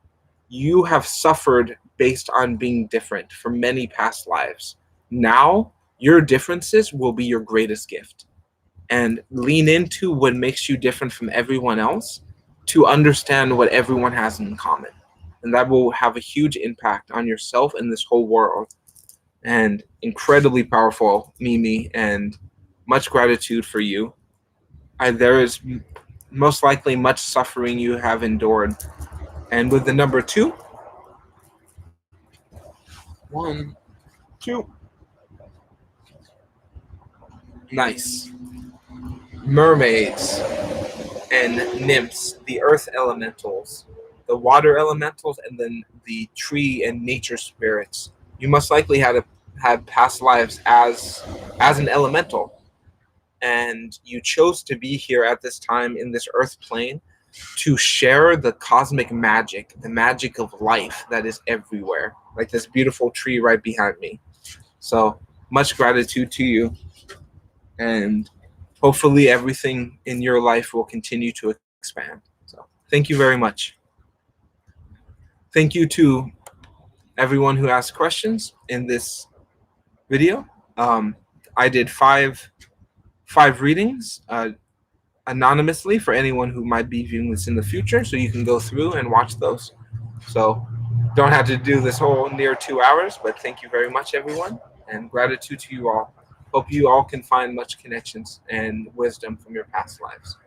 Speaker 1: you have suffered based on being different for many past lives. Now, your differences will be your greatest gift. And lean into what makes you different from everyone else to understand what everyone has in common. And that will have a huge impact on yourself and this whole world. And incredibly powerful, Mimi, and much gratitude for you. There is most likely much suffering you have endured. And with the number two, one, two, nice. Mermaids and nymphs, the earth elementals, the water elementals, and then the tree and nature spirits. You most likely had past lives as an elemental, and you chose to be here at this time in this earth plane to share the cosmic magic, the magic of life that is everywhere, like this beautiful tree right behind me. So much gratitude to you, and hopefully everything in your life will continue to expand. So thank you very much. Thank you to everyone who asked questions in this video. I did five readings anonymously for anyone who might be viewing this in the future, so you can go through and watch those. So don't have to do this whole near 2 hours, but thank you very much, everyone, and gratitude to you all. Hope you all can find much connections and wisdom from your past lives.